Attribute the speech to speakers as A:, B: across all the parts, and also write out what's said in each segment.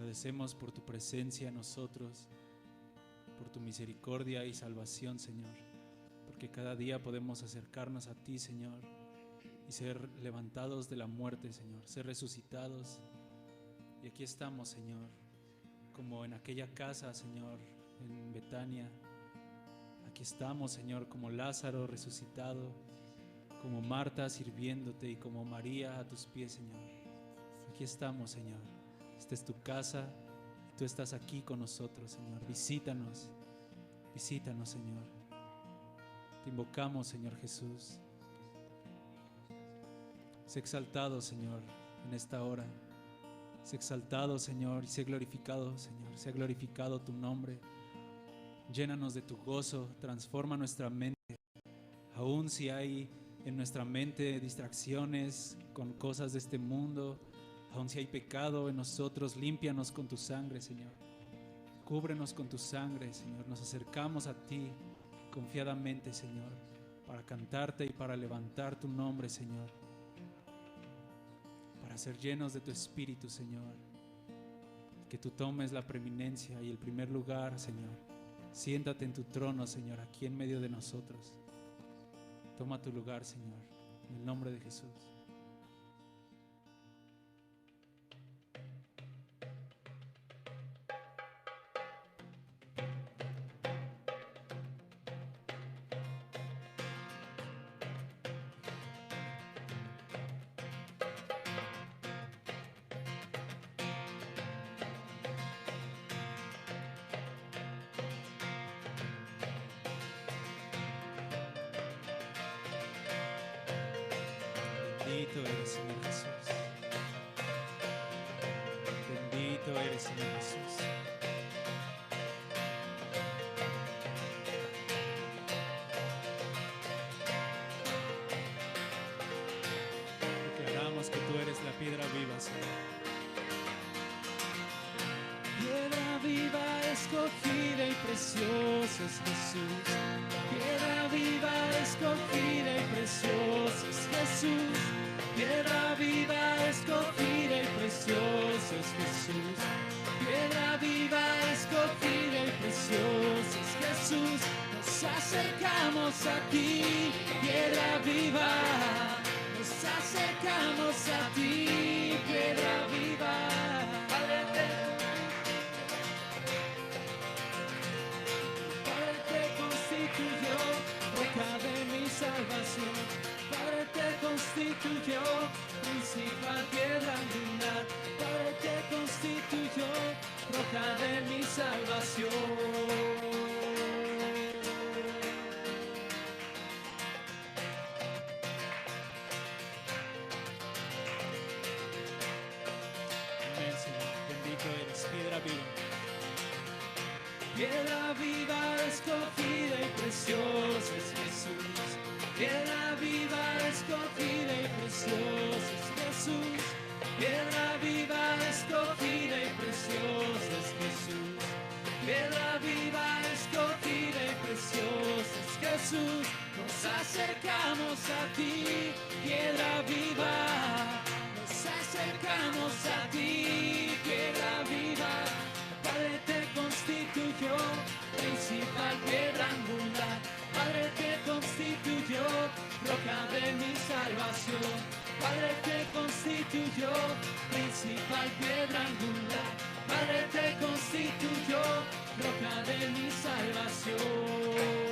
A: agradecemos por tu presencia en nosotros, por tu misericordia y salvación, Señor, porque cada día podemos acercarnos a ti, Señor, y ser levantados de la muerte, Señor, ser resucitados. Y aquí estamos, Señor, como en aquella casa, Señor, en Betania. Aquí estamos, Señor, como Lázaro resucitado, como Marta sirviéndote y como María a tus pies, Señor. Aquí estamos, Señor. Esta es tu casa y tú estás aquí con nosotros, Señor. Visítanos, visítanos, Señor. Te invocamos, Señor Jesús. Sé exaltado, Señor, en esta hora. Sé exaltado, Señor, y sé glorificado, Señor. Sea glorificado tu nombre. Llénanos de tu gozo, transforma nuestra mente. Aún si hay en nuestra mente distracciones con cosas de este mundo, aún si hay pecado en nosotros, límpianos con tu sangre, Señor. Cúbrenos con tu sangre, Señor. Nos acercamos a ti confiadamente, Señor, para cantarte y para levantar tu nombre, Señor. Para ser llenos de tu Espíritu, Señor. Que tú tomes la preeminencia y el primer lugar, Señor. Siéntate en tu trono, Señor, aquí en medio de nosotros. Toma tu lugar, Señor, en el nombre de Jesús. Bendito eres, Señor Jesús. Bendito eres, Señor Jesús. Declaramos que tú eres la piedra viva, Señor.
B: Piedra viva, escogida y preciosa es Jesús. Piedra viva, escogida y preciosa es Jesús. Piedra viva, escogida y preciosa es Jesús. Piedra viva, escogida y preciosa es Jesús. Nos acercamos a ti, piedra viva. Nos acercamos a ti, piedra viva. Padre, te constituyó roca de mi salvación. Padre, te constituyó principal piedra angular. Padre, te constituyó roca de mi salvación.
A: Amén, Señor. Bendito eres, piedra viva.
B: Piedra viva, escogida y preciosa es Jesús. Piedra viva, escogida y preciosa es Jesús. Piedra viva, escogida y preciosa es Jesús. Piedra viva, escogida y preciosa es Jesús. Nos acercamos a ti, piedra viva. Nos acercamos a ti, piedra viva. Padre, te constituyó principal piedra angular. Padre, te constituyó roca de mi salvación. Padre, te constituyó principal piedra angular. Padre, te constituyó roca de mi salvación.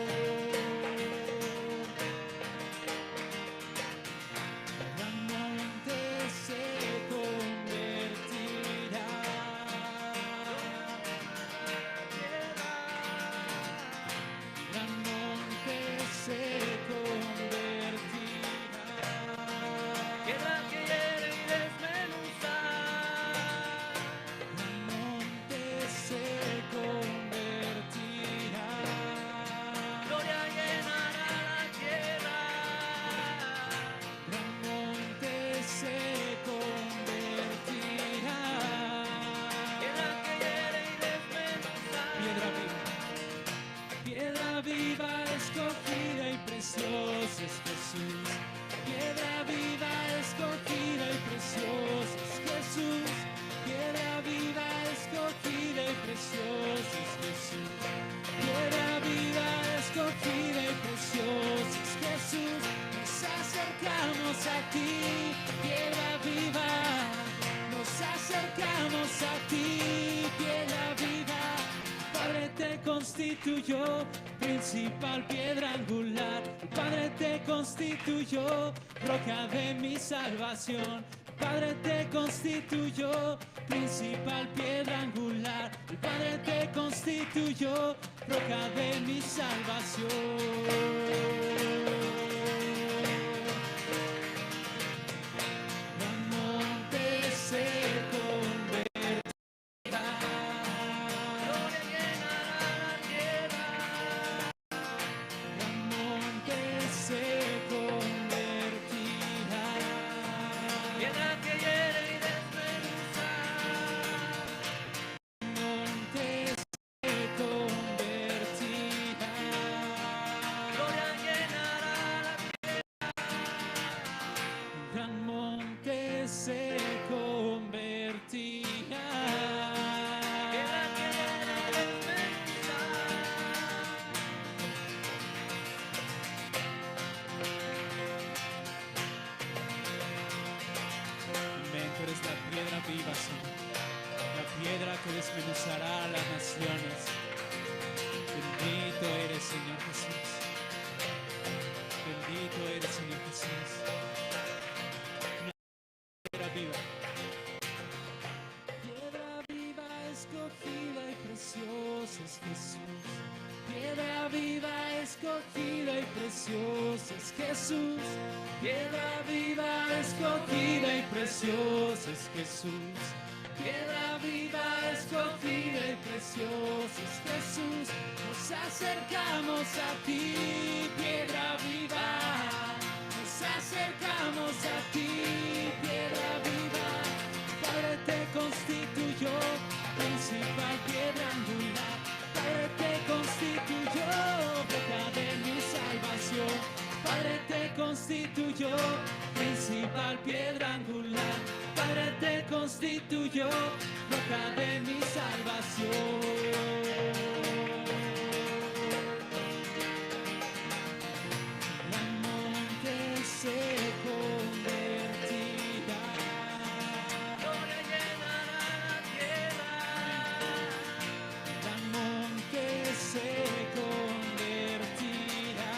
B: constituyó principal piedra angular. El Padre te constituyó roca de mi salvación. El Padre te constituyó principal piedra angular. El Padre te constituyó roca de mi salvación. Desmenuzará a las naciones. Bendito eres, Señor Jesús. Bendito eres, Señor Jesús. Piedra viva. Piedra viva, escogida y preciosa es Jesús. Piedra viva, escogida y preciosa es Jesús. Piedra viva, escogida y preciosa es Jesús. Piedra viva, escogida y preciosa es Jesús. Nos acercamos a ti, piedra viva. Nos acercamos a ti, piedra viva. Padre te constituyó principal piedra angular. Padre te constituyó roca de mi salvación. Padre te constituyó principal piedra angular. Padre te constituyó roca de mi salvación. El monte se convertirá, gloria llenará la tierra. El monte se convertirá,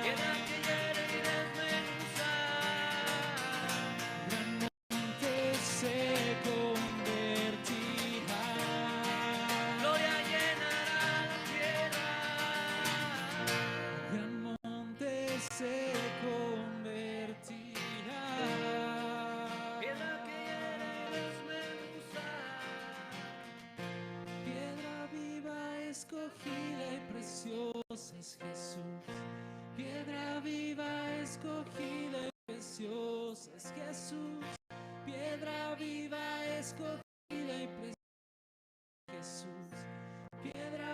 B: piedra que hiere y desmenuza. Se convertirá, gloria llenará la tierra. Gran monte se convertirá, piedra que hiere y desmenuza. Piedra viva, escogida y preciosa es Jesús. Piedra viva, escogida y preciosa es Jesús. Piedra viva, escogida y preciosa Jesús. Piedra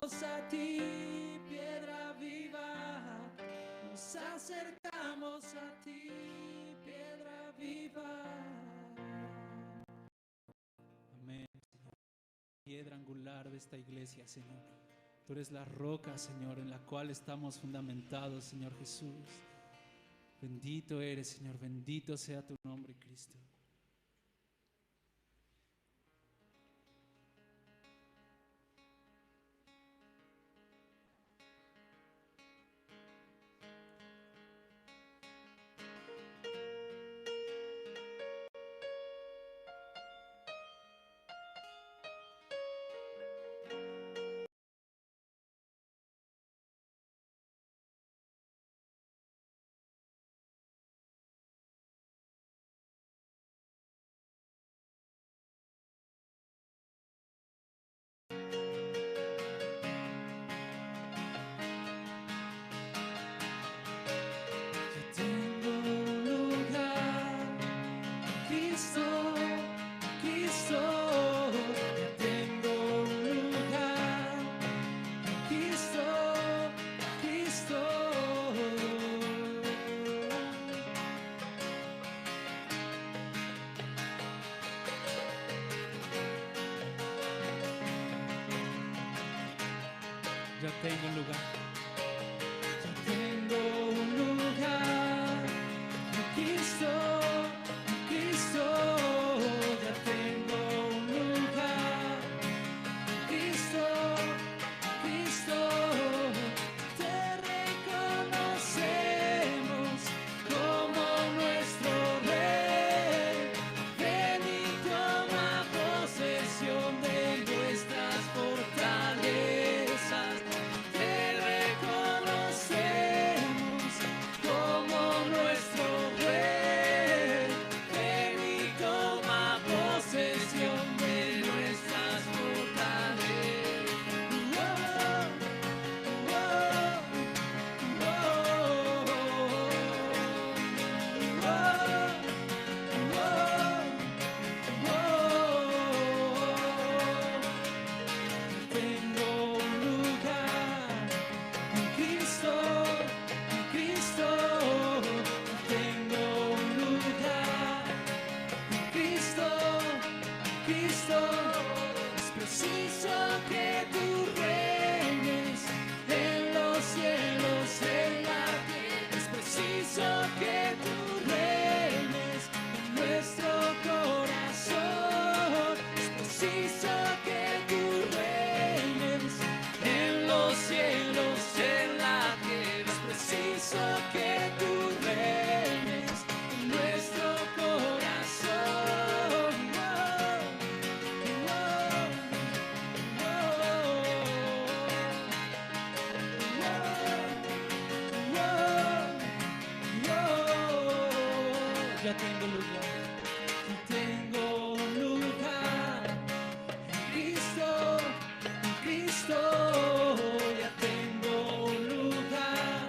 B: a ti, piedra viva. Nos acercamos a ti, piedra viva. Amén. Piedra angular de esta iglesia, Señor. Tú eres la roca, Señor, en la cual estamos fundamentados, Señor Jesús. Bendito eres, Señor, bendito sea tu nombre, Cristo. Ya tengo un lugar. Ya tengo un lugar. Cristo, Cristo. ya tengo lugar, ya tengo lugar en Cristo, ya tengo lugar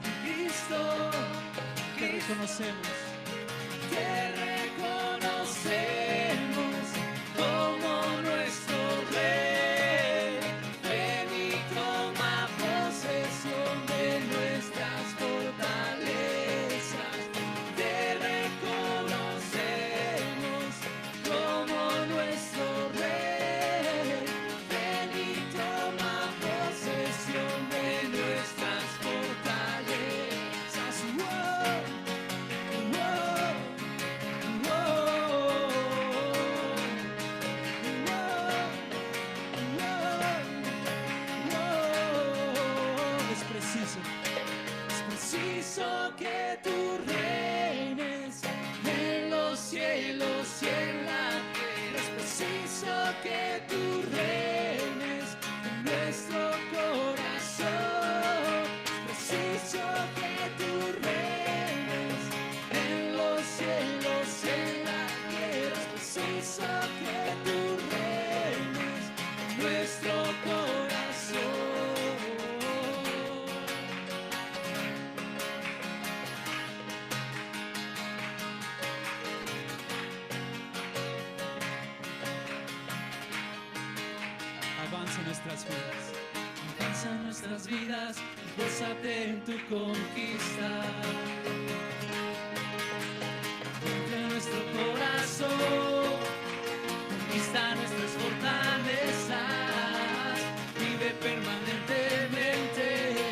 B: en Cristo, te reconocemos como nuestro Rey. Ven y toma posesión de nuestras fortalezas. Te reconocemos como nuestro Rey. Ven y toma posesión de nuestras fortalezas. Es preciso que tú reines en los cielos y en la tierra. Es preciso que tú reines en nuestro corazón. Es preciso que tú reines en los cielos y en la tierra. Es preciso que tú reines en nuestro corazón. Avanza nuestras vidas, avanza nuestras vidas, gózate en tu conquista. Entra en nuestro corazón, conquista nuestras fortalezas, vive permanentemente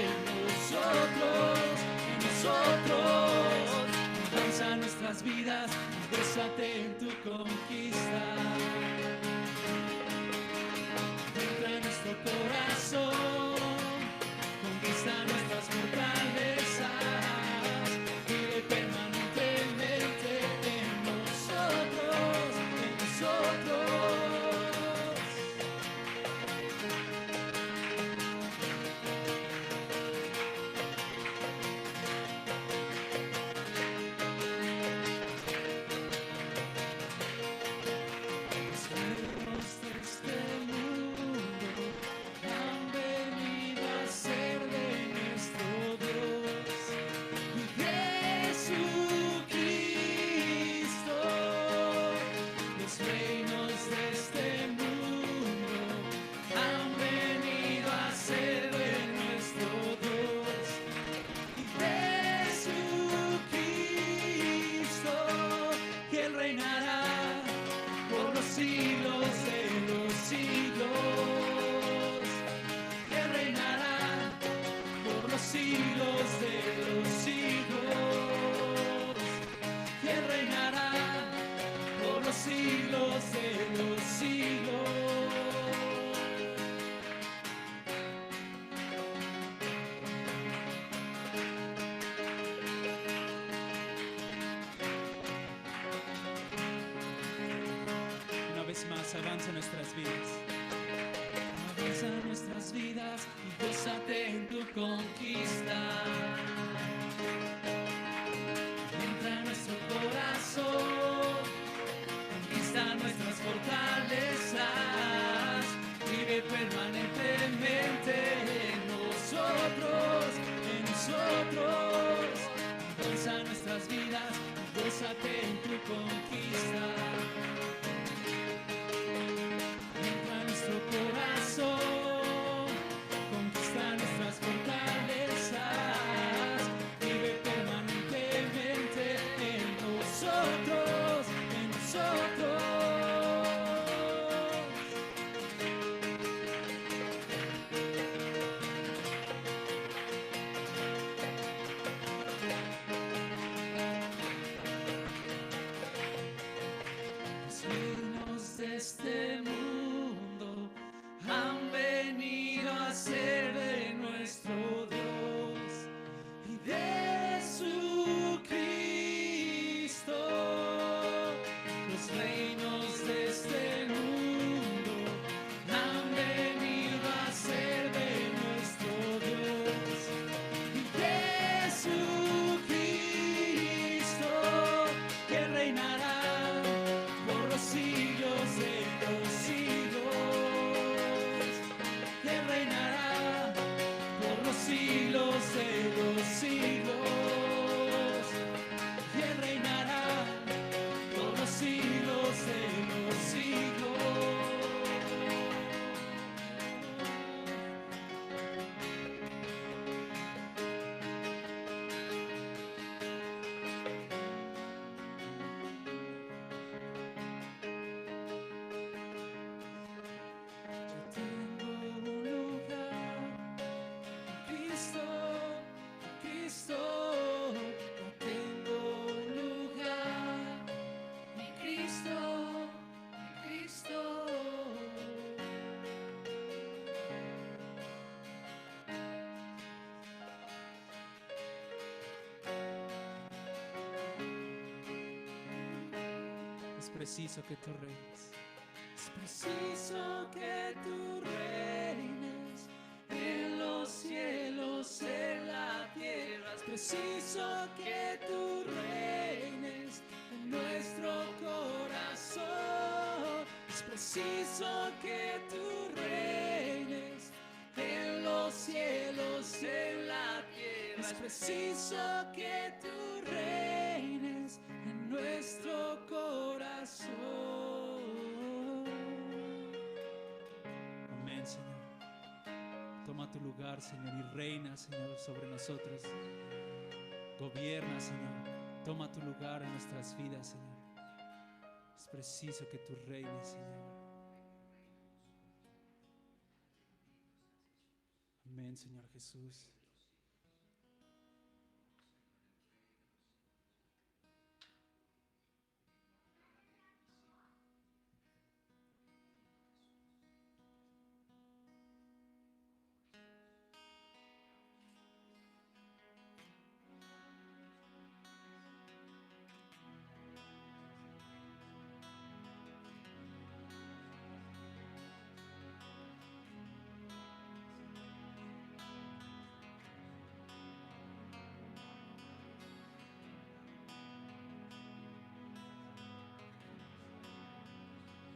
B: en nosotros, avanza nuestras vidas, gózate en tu conquista. Corazón, conquista nuestras fortalezas, vive permanentemente en nosotros, Los reinos de este mundo han venido a ser de nuestro Dios Jesucristo. Los reinos de este mundo han venido a ser de nuestro Dios Jesucristo, que Él reinará por los siglos de los siglos. Él reinará por los siglos de los siglos. Él reinará por los siglos de los siglos. Una vez más, avanza nuestras vidas. Avanza nuestras vidas y gózate en tu conquista. Entra en nuestro corazón, conquista nuestras fortalezas, vive permanentemente en nosotros, avanza nuestras vidas y gózate en tu conquista. Entra en nuestro corazón, conquista nuestras fortalezas, vive permanentemente en nosotros, Los
A: Es preciso que tú reines.
B: Es preciso que tú reines en los cielos, en la tierra. Es preciso que tú reines en nuestro corazón. Es preciso que tú reines en los cielos, en la tierra. Es preciso que tú reines en nuestro corazón.
A: Amén, Señor. Toma tu lugar, Señor, y reina, Señor, sobre nosotros. Gobierna, Señor. Toma tu lugar en nuestras vidas, Señor. Es preciso que tú reines, Señor. Amén, Señor Jesús.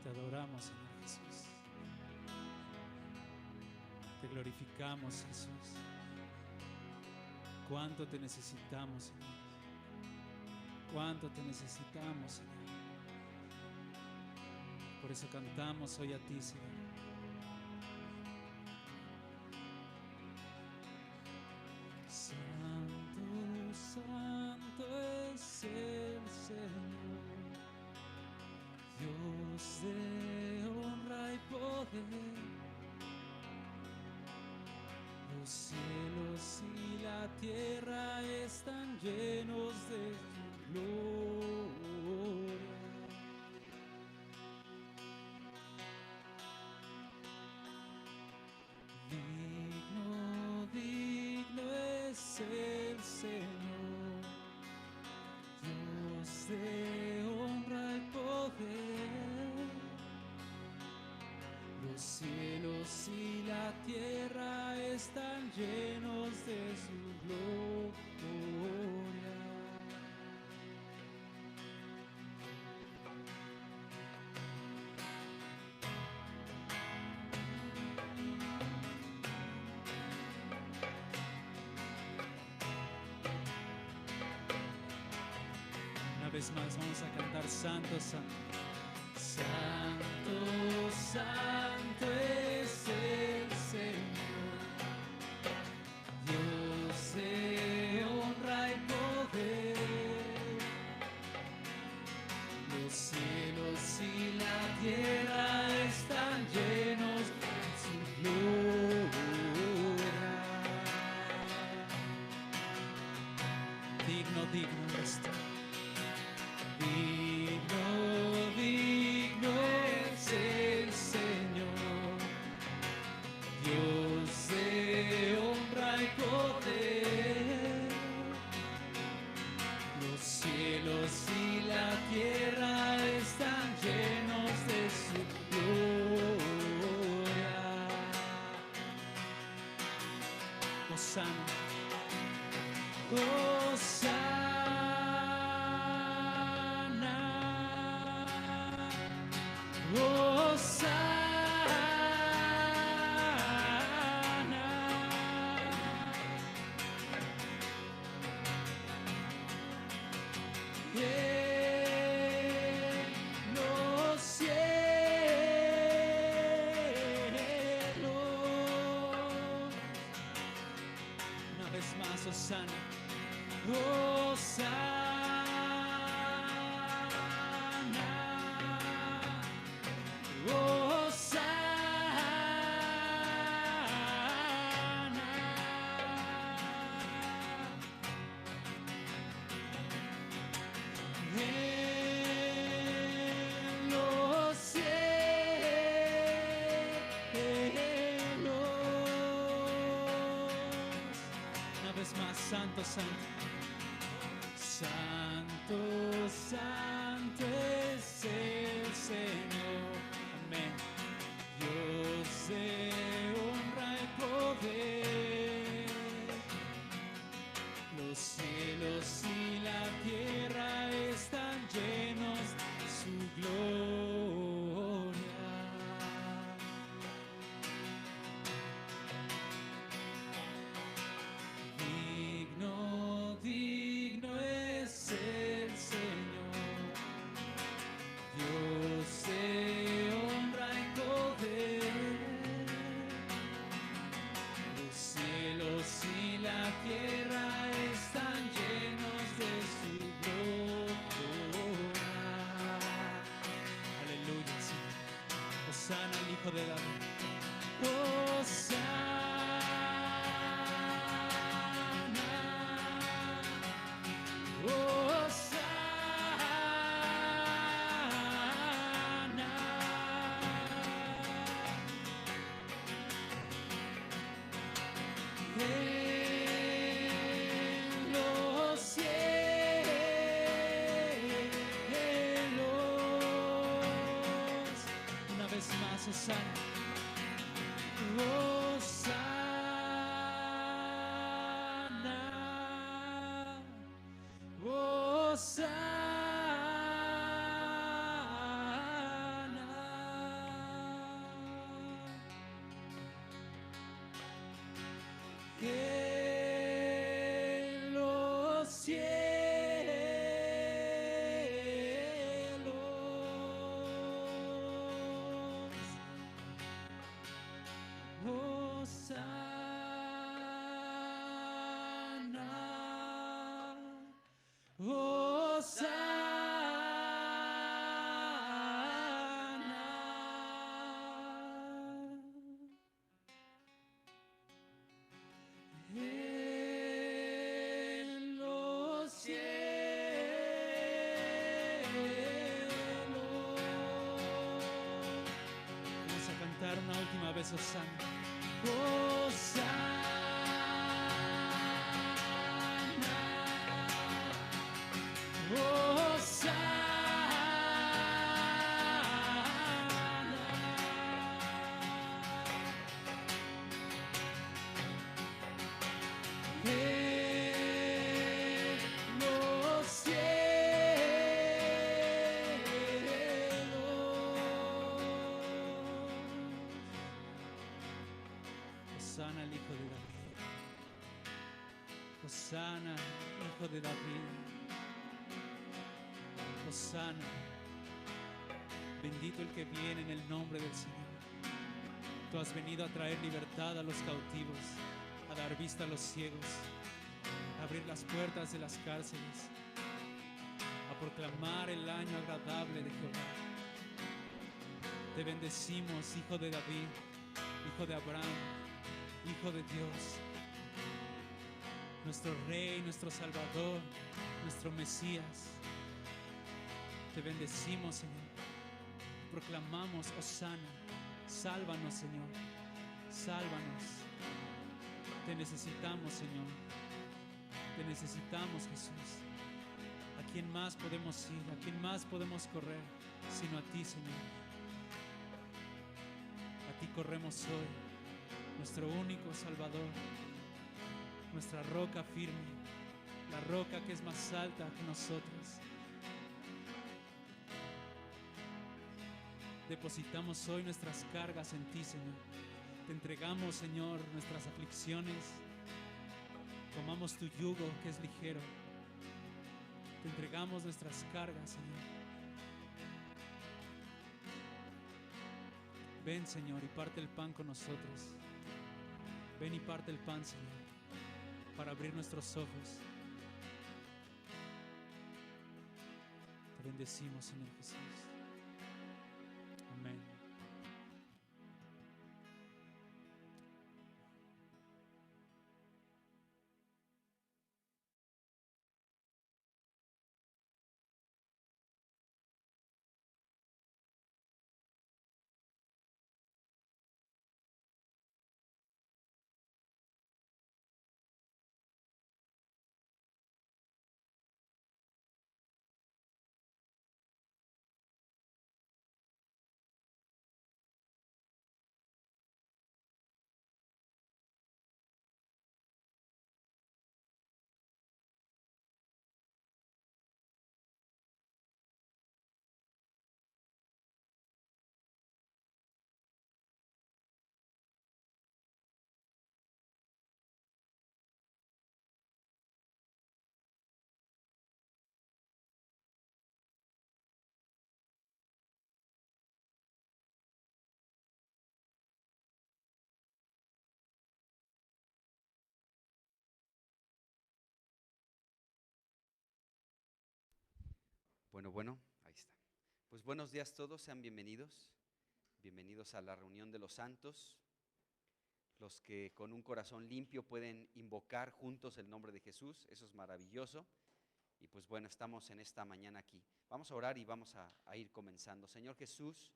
A: Te adoramos, Señor Jesús. Te glorificamos, Jesús. Cuánto te necesitamos, Señor. Cuánto te necesitamos, Señor. Por eso cantamos hoy a ti, Señor. Santo, santo es el Señor, Dios de honra y poder. Los cielos y la tierra están llenos de tu gloria. Digno, digno es el Señor, Dios de honra y poder. Los cielos y la tierra están llenos de su gloria. Una vez más vamos a cantar Santo, Santo. Santo, santo es el Señor, Dios de honra y poder. Los cielos y la tierra están llenos de su gloria. Digno, digno eres tú. Digno, digno es el Señor, Dios de honra y poder. Los cielos y la tierra están llenos de su gloria. Hosana, Hosana. Los cielos. Una vez más, Hosana. Hosana. Santo, santo, santo, santo es el Hijo de David.
B: Hosanna, Hosanna, Hosanna. En los una última vez, Hosanna, Hosanna, Hosanna al Hijo de David. Hosanna, Hijo de David. Hosanna. Bendito el que viene en el nombre del Señor. Tú has venido a traer libertad a los cautivos, a dar vista a los ciegos, a abrir las puertas de las cárceles, a proclamar el año agradable de Jehová. Te bendecimos, Hijo de David, Hijo de Abraham, Hijo de Dios, nuestro Rey, nuestro Salvador, nuestro Mesías. Te bendecimos, Señor. Proclamamos, Hosanna, sálvanos, Señor, sálvanos. Te necesitamos, Señor. Te necesitamos, Jesús. ¿A quién más podemos ir? ¿A quién más podemos correr? Sino a ti, Señor. A ti corremos hoy. Nuestro único Salvador, nuestra roca firme, la roca que es más alta que nosotros. Depositamos hoy nuestras cargas en ti, Señor. Te entregamos, Señor, nuestras aflicciones. Tomamos tu yugo que es ligero. Te entregamos nuestras cargas, Señor. Ven, Señor, y parte el pan con nosotros. Ven y parte el pan, Señor, para abrir nuestros ojos. Te bendecimos, Señor Jesús. Amén.
C: Bueno, ahí está. Pues buenos días a todos, sean bienvenidos. Bienvenidos a la reunión de los santos, los que con un corazón limpio pueden invocar juntos el nombre de Jesús. Eso es maravilloso. Y pues bueno, estamos en esta mañana aquí. Vamos a orar y vamos a ir comenzando. Señor Jesús,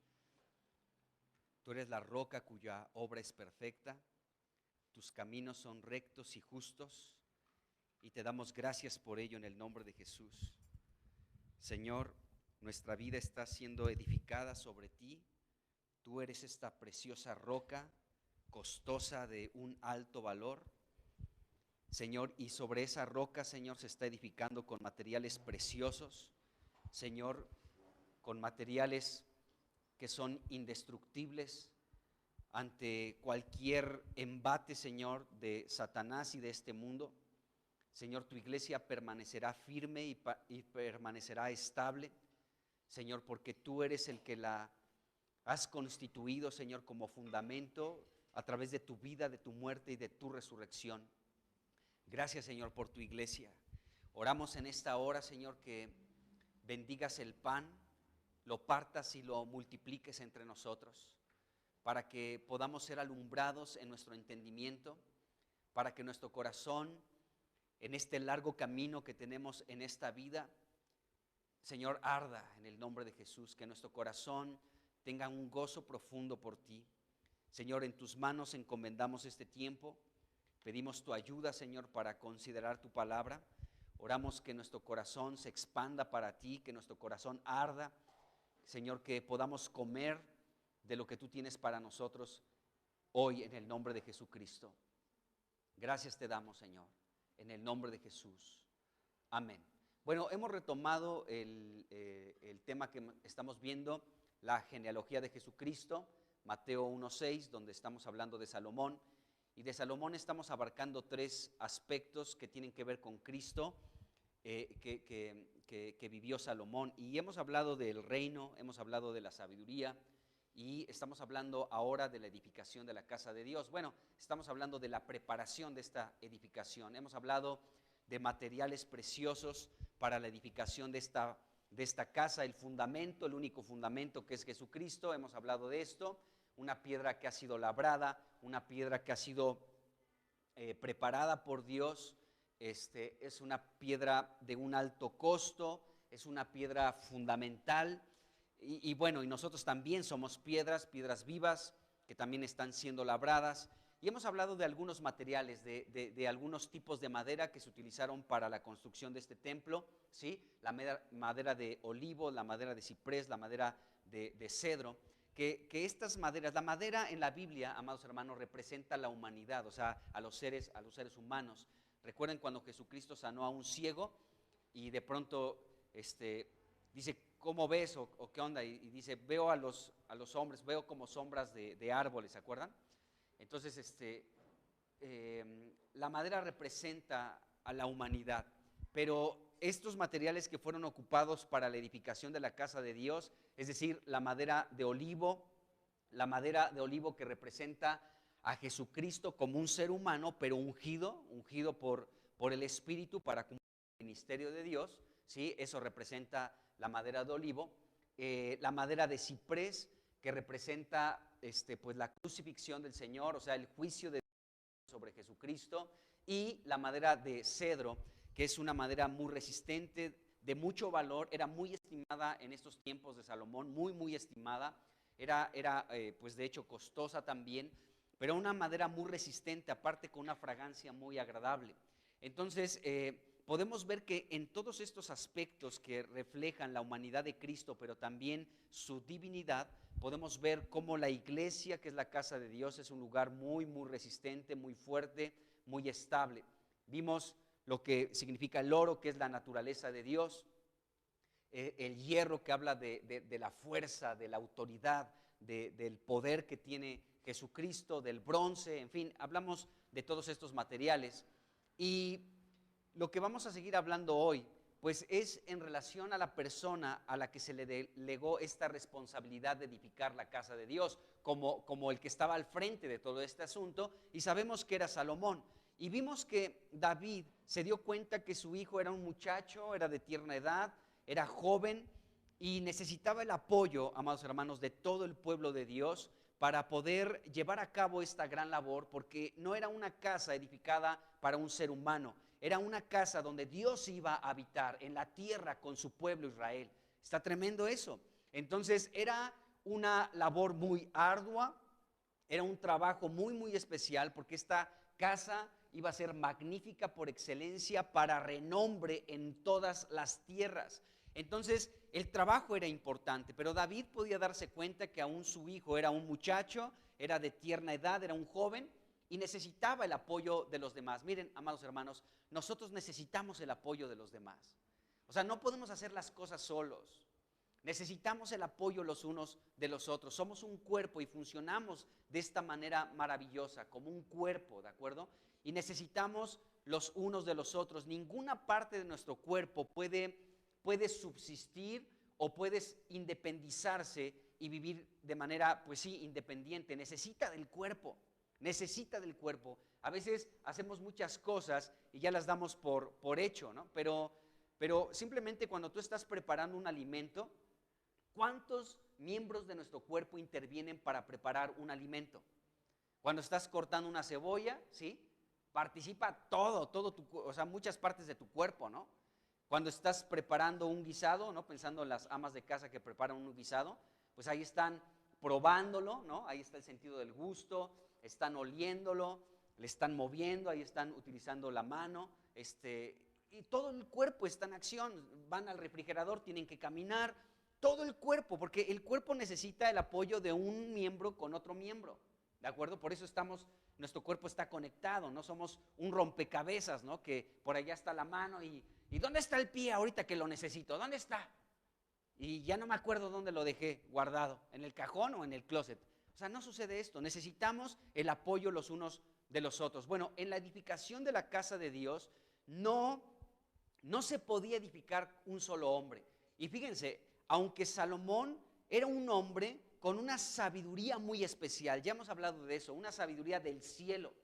C: tú eres la roca cuya obra es perfecta, tus caminos son rectos y justos, y te damos gracias por ello en el nombre de Jesús. Señor, nuestra vida está siendo edificada sobre ti. Tú eres esta preciosa roca, costosa, de un alto valor, Señor, y sobre esa roca, Señor, se está edificando con materiales preciosos, Señor, con materiales que son indestructibles ante cualquier embate, Señor, de Satanás y de este mundo. Señor, tu iglesia permanecerá firme y permanecerá estable, Señor, porque tú eres el que la has constituido, Señor, como fundamento a través de tu vida, de tu muerte y de tu resurrección. Gracias, Señor, por tu iglesia. Oramos en esta hora, Señor, que bendigas el pan, lo partas y lo multipliques entre nosotros, para que podamos ser alumbrados en nuestro entendimiento, para que nuestro corazón, en este largo camino que tenemos en esta vida, Señor, arda en el nombre de Jesús, que nuestro corazón tenga un gozo profundo por ti. Señor, en tus manos encomendamos este tiempo. Pedimos tu ayuda, Señor, para considerar tu palabra. Oramos que nuestro corazón se expanda para ti, que nuestro corazón arda. Señor, que podamos comer de lo que tú tienes para nosotros hoy en el nombre de Jesucristo. Gracias te damos, Señor, en el nombre de Jesús. Amén. Bueno, hemos retomado el tema que estamos viendo, la genealogía de Jesucristo, Mateo 1:6, donde estamos hablando de Salomón. Y de Salomón estamos abarcando tres aspectos que tienen que ver con Cristo, que vivió Salomón. Y hemos hablado del reino, hemos hablado de la sabiduría, y estamos hablando ahora de la edificación de la casa de Dios. Bueno, estamos hablando de la preparación de esta edificación. Hemos hablado de materiales preciosos para la edificación de esta casa, el fundamento, el único fundamento que es Jesucristo. Hemos hablado de esto, una piedra que ha sido labrada, una piedra que ha sido preparada por Dios. Es una piedra de un alto costo, es una piedra fundamental. Y bueno, y nosotros también somos piedras vivas que también están siendo labradas. Y hemos hablado de algunos materiales, de algunos tipos de madera que se utilizaron para la construcción de este templo, ¿sí? La madera de olivo, la madera de ciprés, la madera de cedro, que estas maderas, la madera en la Biblia, amados hermanos, representa la humanidad, o sea, a los seres humanos. Recuerden cuando Jesucristo sanó a un ciego y de pronto dice, ¿cómo ves o qué onda? Y dice, veo a los hombres, veo como sombras de árboles, ¿se acuerdan? Entonces, la madera representa a la humanidad, pero estos materiales que fueron ocupados para la edificación de la casa de Dios, es decir, la madera de olivo que representa a Jesucristo como un ser humano, pero ungido por el Espíritu para cumplir el ministerio de Dios, ¿sí? Eso representa la madera de olivo. La madera de ciprés, que representa pues la crucifixión del Señor, o sea, el juicio de Dios sobre Jesucristo. Y la madera de cedro, que es una madera muy resistente, de mucho valor, era muy estimada en estos tiempos de Salomón, muy estimada, era pues de hecho costosa también, pero una madera muy resistente, aparte con una fragancia muy agradable. Entonces, podemos ver que en todos estos aspectos que reflejan la humanidad de Cristo, pero también su divinidad, podemos ver cómo la iglesia, que es la casa de Dios, es un lugar muy resistente, muy fuerte, muy estable. Vimos lo que significa el oro, que es la naturaleza de Dios, el hierro, que habla de la fuerza, de la autoridad, del poder que tiene Jesucristo, del bronce, en fin, hablamos de todos estos materiales. Y lo que vamos a seguir hablando hoy, pues es en relación a la persona a la que se le delegó esta responsabilidad de edificar la casa de Dios, como el que estaba al frente de todo este asunto, y sabemos que era Salomón. Y vimos que David se dio cuenta que su hijo era un muchacho, era de tierna edad, era joven, y necesitaba el apoyo, amados hermanos, de todo el pueblo de Dios para poder llevar a cabo esta gran labor, porque no era una casa edificada para un ser humano, era una casa donde Dios iba a habitar en la tierra con su pueblo Israel. Está tremendo eso. Entonces era una labor muy ardua, era un trabajo muy especial, porque esta casa iba a ser magnífica por excelencia para renombre en todas las tierras. Entonces el trabajo era importante, pero David podía darse cuenta que aún su hijo era un muchacho, era de tierna edad, era un joven y necesitaba el apoyo de los demás. Miren, amados hermanos, nosotros necesitamos el apoyo de los demás. O sea, no podemos hacer las cosas solos. Necesitamos el apoyo los unos de los otros. Somos un cuerpo y funcionamos de esta manera maravillosa, como un cuerpo, ¿de acuerdo? Y necesitamos los unos de los otros. Ninguna parte de nuestro cuerpo puede subsistir o puede independizarse y vivir de manera, pues sí, independiente. Necesita del cuerpo, necesita del cuerpo. A veces hacemos muchas cosas y ya las damos por hecho, ¿no? Pero simplemente cuando tú estás preparando un alimento, ¿cuántos miembros de nuestro cuerpo intervienen para preparar un alimento? Cuando estás cortando una cebolla, ¿sí? Participa todo o sea, muchas partes de tu cuerpo, ¿no? Cuando estás preparando un guisado, ¿no? Pensando en las amas de casa que preparan un guisado, pues ahí están probándolo, ¿no? Ahí está el sentido del gusto, están oliéndolo, le están moviendo, ahí están utilizando la mano, y todo el cuerpo está en acción. Van al refrigerador, tienen que caminar, todo el cuerpo, porque el cuerpo necesita el apoyo de un miembro con otro miembro, ¿de acuerdo? Por eso nuestro cuerpo está conectado, no somos un rompecabezas, ¿no? Que por allá está la mano y ¿dónde está el pie ahorita que lo necesito? ¿Dónde está? Y ya no me acuerdo dónde lo dejé guardado, en el cajón o en el closet. O sea, no sucede esto, necesitamos el apoyo los unos de los otros. Bueno, en la edificación de la casa de Dios no se podía edificar un solo hombre. Y fíjense, aunque Salomón era un hombre con una sabiduría muy especial, ya hemos hablado de eso, una sabiduría del cielo,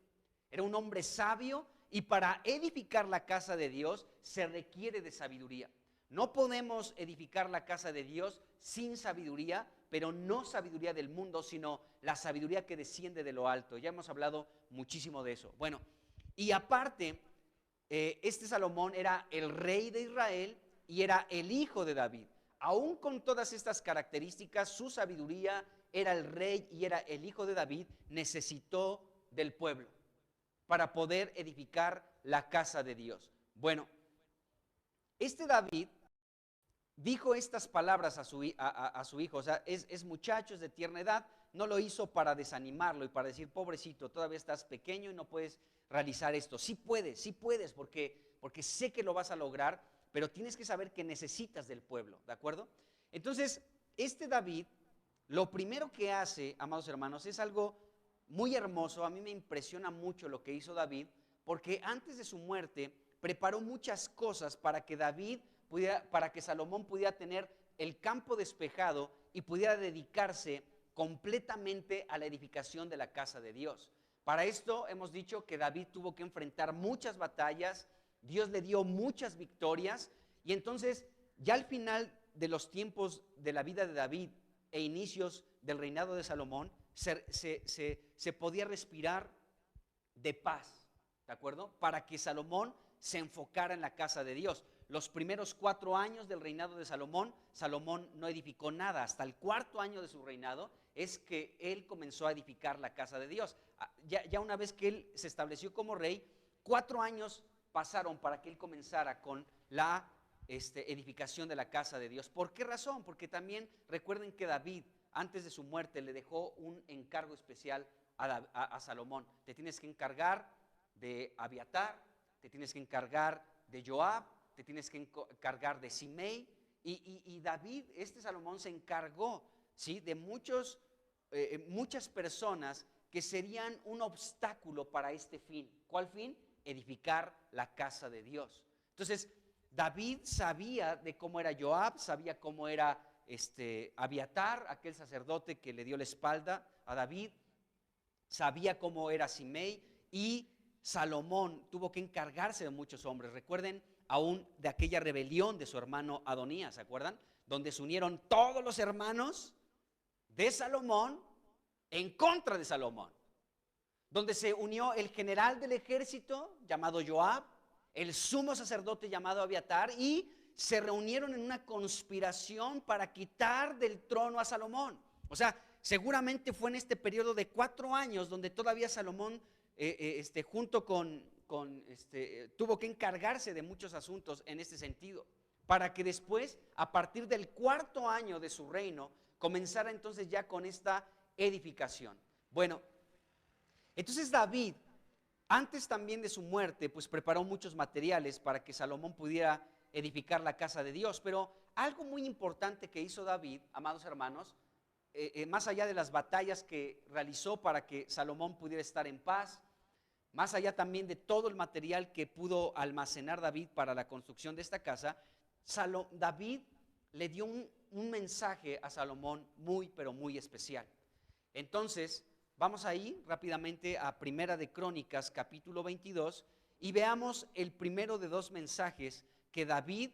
C: era un hombre sabio y para edificar la casa de Dios se requiere de sabiduría. No podemos edificar la casa de Dios sin sabiduría, pero no sabiduría del mundo, sino la sabiduría que desciende de lo alto. Ya hemos hablado muchísimo de eso. Bueno, y aparte, este Salomón era el rey de Israel y era el hijo de David. Aún con todas estas características, su sabiduría, era el rey y era el hijo de David, necesitó del pueblo para poder edificar la casa de Dios. Bueno, este David dijo estas palabras a su hijo, o sea, es muchacho, es de tierna edad, no lo hizo para desanimarlo y para decir, pobrecito, todavía estás pequeño y no puedes realizar esto. Sí puedes, porque sé que lo vas a lograr, pero tienes que saber que necesitas del pueblo, ¿de acuerdo? Entonces, este David, lo primero que hace, amados hermanos, es algo muy hermoso. A mí me impresiona mucho lo que hizo David, porque antes de su muerte preparó muchas cosas para que Salomón pudiera tener el campo despejado y pudiera dedicarse completamente a la edificación de la casa de Dios. Para esto hemos dicho que David tuvo que enfrentar muchas batallas, Dios le dio muchas victorias, y entonces ya al final de los tiempos de la vida de David e inicios del reinado de Salomón, se podía respirar de paz, ¿de acuerdo? Para que Salomón se enfocara en la casa de Dios. Los primeros 4 años del reinado de Salomón no edificó nada. Hasta el 4.º año de su reinado es que él comenzó a edificar la casa de Dios. Ya una vez que él se estableció como rey, 4 años pasaron para que él comenzara con la edificación de la casa de Dios. ¿Por qué razón? Porque también recuerden que David, antes de su muerte, le dejó un encargo especial a Salomón. Te tienes que encargar de Abiatar, te tienes que encargar de Joab, te tienes que encargar de Simei, y David, Salomón se encargó, ¿sí?, de muchas personas que serían un obstáculo para este fin. ¿Cuál fin? Edificar la casa de Dios. Entonces, David sabía de cómo era Joab, sabía cómo era Abiatar, aquel sacerdote que le dio la espalda a David, sabía cómo era Simei, y Salomón tuvo que encargarse de muchos hombres. Recuerden aún de aquella rebelión de su hermano Adonías, ¿se acuerdan? Donde se unieron todos los hermanos de Salomón en contra de Salomón. Donde se unió el general del ejército llamado Joab, el sumo sacerdote llamado Abiatar, y se reunieron en una conspiración para quitar del trono a Salomón. O sea, seguramente fue en este periodo de 4 años donde todavía Salomón tuvo que encargarse de muchos asuntos en este sentido, para que después, a partir del 4.º año de su reino, comenzara entonces ya con esta edificación. Bueno, entonces David, antes también de su muerte, pues preparó muchos materiales para que Salomón pudiera edificar la casa de Dios. Pero algo muy importante que hizo David, amados hermanos, más allá de las batallas que realizó para que Salomón pudiera estar en paz, más allá también de todo el material que pudo almacenar David para la construcción de esta casa, David le dio un mensaje a Salomón muy, pero muy especial. Entonces, vamos ahí rápidamente a Primera de Crónicas, capítulo 22, y veamos el primero de 2 mensajes que David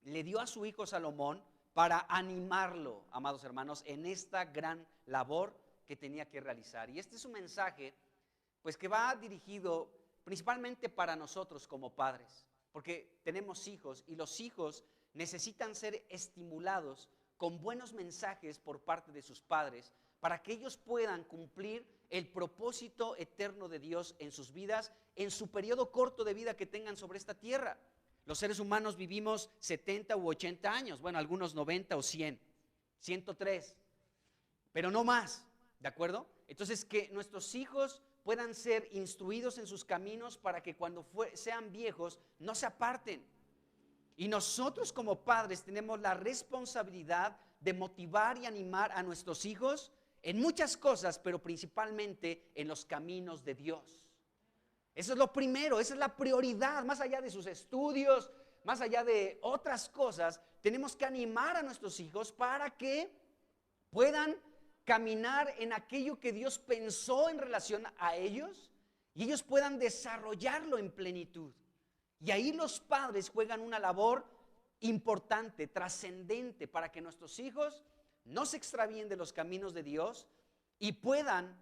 C: le dio a su hijo Salomón para animarlo, amados hermanos, en esta gran labor que tenía que realizar. Y este es un mensaje, pues, que va dirigido principalmente para nosotros como padres, porque tenemos hijos y los hijos necesitan ser estimulados con buenos mensajes por parte de sus padres para que ellos puedan cumplir el propósito eterno de Dios en sus vidas, en su periodo corto de vida que tengan sobre esta tierra. Los seres humanos vivimos 70 u 80 años, bueno, algunos 90 o 100, 103, pero no más, ¿de acuerdo? Entonces, que nuestros hijos puedan ser instruidos en sus caminos para que cuando sean viejos no se aparten. Y nosotros como padres tenemos la responsabilidad de motivar y animar a nuestros hijos en muchas cosas, pero principalmente en los caminos de Dios. Eso es lo primero, esa es la prioridad, más allá de sus estudios, más allá de otras cosas. Tenemos que animar a nuestros hijos para que puedan caminar en aquello que Dios pensó en relación a ellos y ellos puedan desarrollarlo en plenitud. Y ahí los padres juegan una labor importante, trascendente, para que nuestros hijos no se extravíen de los caminos de Dios y puedan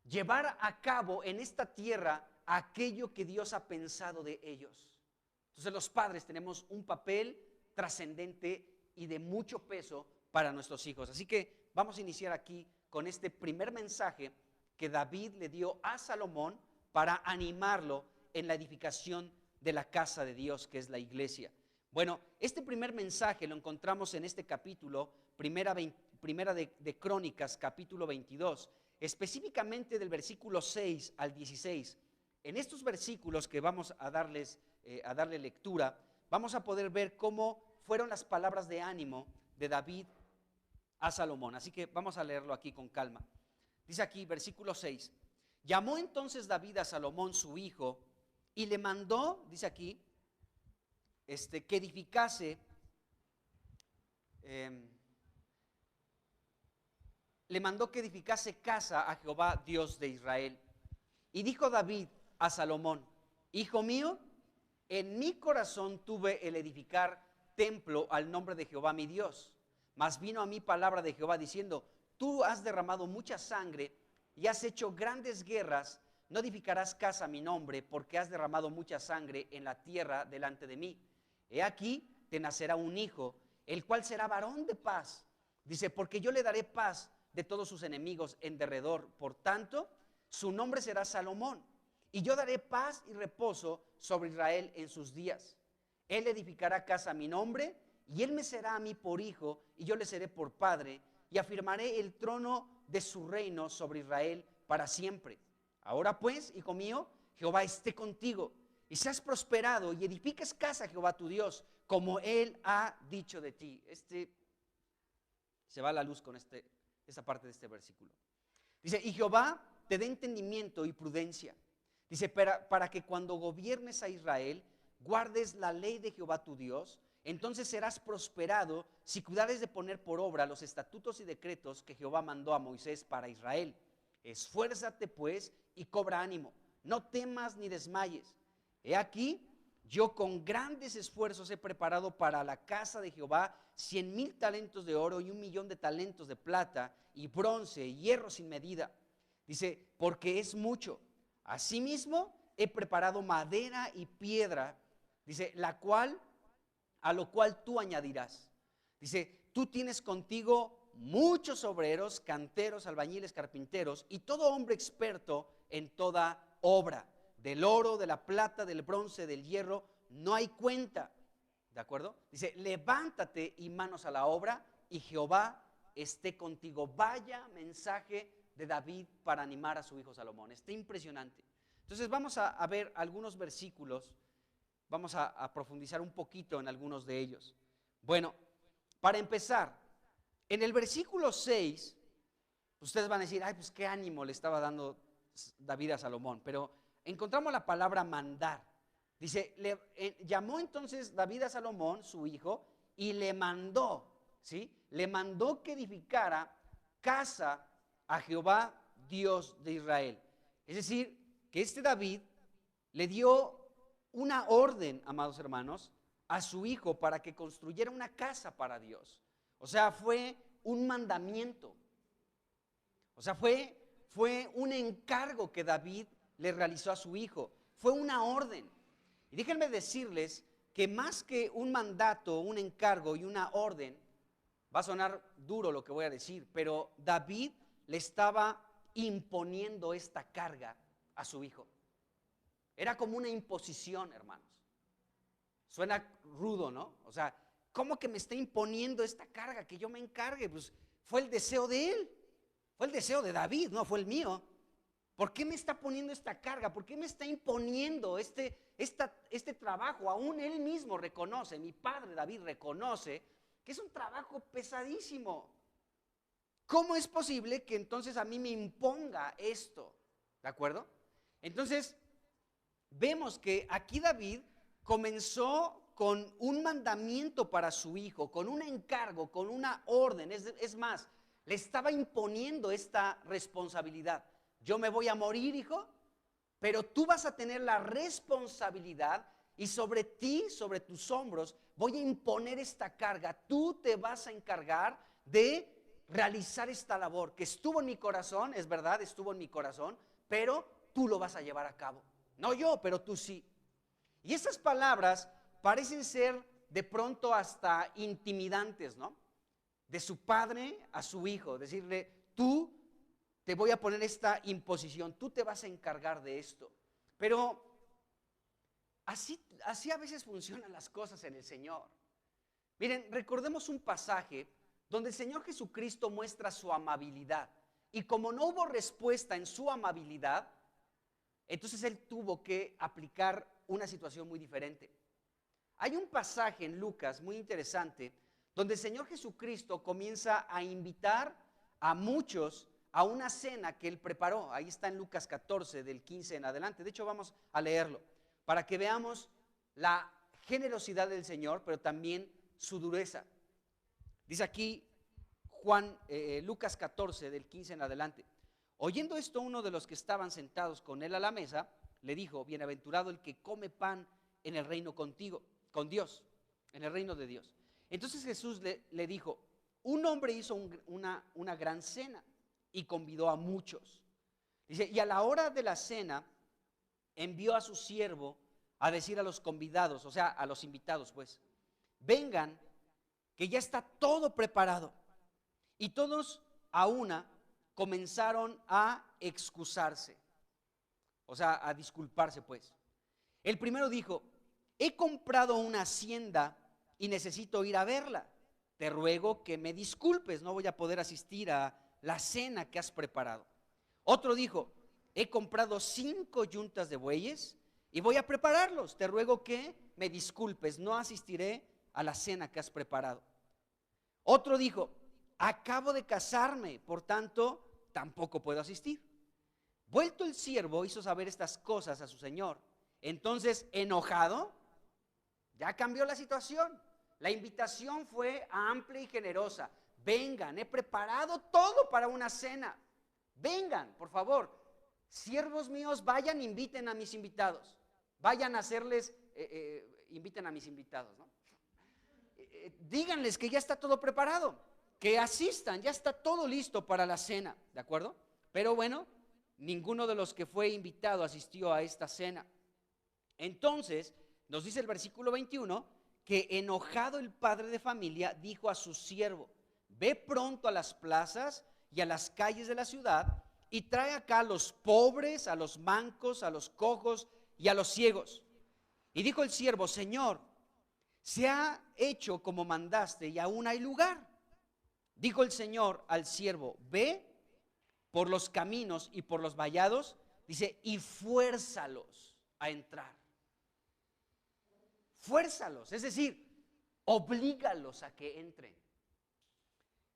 C: llevar a cabo en esta tierra aquello que Dios ha pensado de ellos. Entonces los padres tenemos un papel trascendente y de mucho peso para nuestros hijos. Así que vamos a iniciar aquí con este primer mensaje que David le dio a Salomón para animarlo en la edificación de la casa de Dios, que es la iglesia. Bueno, este primer mensaje lo encontramos en este capítulo, primera de Crónicas, capítulo 22, específicamente del versículo 6 al 16. En estos versículos que vamos a darle lectura, vamos a poder ver cómo fueron las palabras de ánimo de David a Salomón. Así que vamos a leerlo aquí con calma. Dice aquí, versículo 6, llamó entonces David a Salomón su hijo y le mandó, dice aquí, que edificase, le mandó que edificase casa a Jehová, Dios de Israel. Y dijo David a Salomón, hijo mío, en mi corazón tuve el edificar templo al nombre de Jehová mi Dios. Mas vino a mí palabra de Jehová diciendo, tú has derramado mucha sangre y has hecho grandes guerras, no edificarás casa a mi nombre, porque has derramado mucha sangre en la tierra delante de mí. He aquí, te nacerá un hijo, el cual será varón de paz. Dice, porque yo le daré paz de todos sus enemigos en derredor. Por tanto, su nombre será Salomón. Y yo daré paz y reposo sobre Israel en sus días. Él edificará casa a mi nombre, y él me será a mí por hijo, y yo le seré por padre, y afirmaré el trono de su reino sobre Israel para siempre. Ahora pues, hijo mío, Jehová esté contigo, y seas prosperado, y edifiques casa a Jehová tu Dios, como él ha dicho de ti. Se va la luz con esta parte de este versículo. Dice, y Jehová te dé entendimiento y prudencia. Dice, para que cuando gobiernes a Israel, guardes la ley de Jehová tu Dios, entonces serás prosperado si cuidares de poner por obra los estatutos y decretos que Jehová mandó a Moisés para Israel. Esfuérzate pues y cobra ánimo, no temas ni desmayes. He aquí, yo con grandes esfuerzos he preparado para la casa de Jehová 100,000 talentos de oro y 1,000,000 de talentos de plata y bronce y hierro sin medida. Dice, porque es mucho. Asimismo, he preparado madera y piedra, dice, a lo cual tú añadirás. Dice, tú tienes contigo muchos obreros, canteros, albañiles, carpinteros y todo hombre experto en toda obra. Del oro, de la plata, del bronce, del hierro, no hay cuenta. ¿De acuerdo? Dice, levántate y manos a la obra y Jehová esté contigo. Vaya mensaje de David para animar a su hijo Salomón. Está impresionante. Entonces vamos a ver algunos versículos, vamos a profundizar un poquito en algunos de ellos. Bueno, para empezar, en el versículo 6, ustedes van a decir, ay, pues qué ánimo le estaba dando David a Salomón, pero encontramos la palabra mandar. Dice, llamó entonces David a Salomón, su hijo, y le mandó, ¿sí? Le mandó que edificara casa a Jehová, Dios de Israel. Es decir, que este David le dio una orden, amados hermanos, a su hijo para que construyera una casa para Dios. O sea, fue un mandamiento. O sea, fue un encargo que David le realizó a su hijo. Fue una orden. Y déjenme decirles que más que un mandato, un encargo y una orden, va a sonar duro lo que voy a decir, pero David le estaba imponiendo esta carga a su hijo. Era como una imposición, hermanos. Suena rudo, ¿no? O sea, ¿cómo que me está imponiendo esta carga? Que yo me encargue. Pues fue el deseo de él. Fue el deseo de David, no fue el mío. ¿Por qué me está poniendo esta carga? ¿Por qué me está imponiendo este trabajo? Aún él mismo reconoce, mi padre David reconoce que es un trabajo pesadísimo. ¿Cómo es posible que entonces a mí me imponga esto? ¿De acuerdo? Entonces, vemos que aquí David comenzó con un mandamiento para su hijo, con un encargo, con una orden. Es más, le estaba imponiendo esta responsabilidad. Yo me voy a morir, hijo, pero tú vas a tener la responsabilidad y sobre ti, sobre tus hombros, voy a imponer esta carga. Tú te vas a encargar de realizar esta labor que estuvo en mi corazón, es verdad, estuvo en mi corazón, pero tú lo vas a llevar a cabo. No yo, pero tú sí. Y esas palabras parecen ser de pronto hasta intimidantes, ¿no? De su padre a su hijo, decirle, tú te voy a poner esta imposición, tú te vas a encargar de esto. Pero así a veces funcionan las cosas en el Señor. Miren, recordemos un pasaje donde el Señor Jesucristo muestra su amabilidad. Y como no hubo respuesta en su amabilidad, entonces Él tuvo que aplicar una situación muy diferente. Hay un pasaje en Lucas muy interesante donde el Señor Jesucristo comienza a invitar a muchos a una cena que Él preparó. Ahí está en Lucas 14, del 15 en adelante. De hecho, vamos a leerlo para que veamos la generosidad del Señor, pero también su dureza. Dice aquí Lucas 14, del 15 en adelante. Oyendo esto, uno de los que estaban sentados con él a la mesa, le dijo, bienaventurado el que come pan en el reino contigo, con Dios, en el reino de Dios. Entonces Jesús le dijo, un hombre hizo una gran cena y convidó a muchos. Dice, y a la hora de la cena envió a su siervo a decir a los convidados, o sea, a los invitados, pues, vengan, que ya está todo preparado. Y todos a una comenzaron a excusarse, o sea, a disculparse, pues. El primero dijo, he comprado una hacienda y necesito ir a verla. Te ruego que me disculpes, no voy a poder asistir a la cena que has preparado. Otro dijo, he comprado 5 yuntas de bueyes y voy a prepararlos. Te ruego que me disculpes, no asistiré a la cena que has preparado. Otro dijo, acabo de casarme, por tanto, tampoco puedo asistir. Vuelto el siervo, hizo saber estas cosas a su señor. Entonces, enojado, ya cambió la situación. La invitación fue amplia y generosa. Vengan, he preparado todo para una cena. Vengan, por favor. Siervos míos, vayan, inviten a mis invitados. Vayan a hacerles inviten a mis invitados, ¿no? Díganles que ya está todo preparado, que asistan, ya está todo listo para la cena, ¿de acuerdo? Pero bueno, ninguno de los que fue invitado asistió a esta cena. Entonces, nos dice el versículo 21, que enojado el padre de familia dijo a su siervo: ve pronto a las plazas y a las calles de la ciudad y trae acá a los pobres, a los mancos, a los cojos y a los ciegos. Y dijo el siervo: Señor, se ha hecho como mandaste y aún hay lugar. Dijo el Señor al siervo: ve por los caminos y por los vallados, dice, y fuérzalos a entrar. Fuérzalos, es decir, oblígalos a que entren.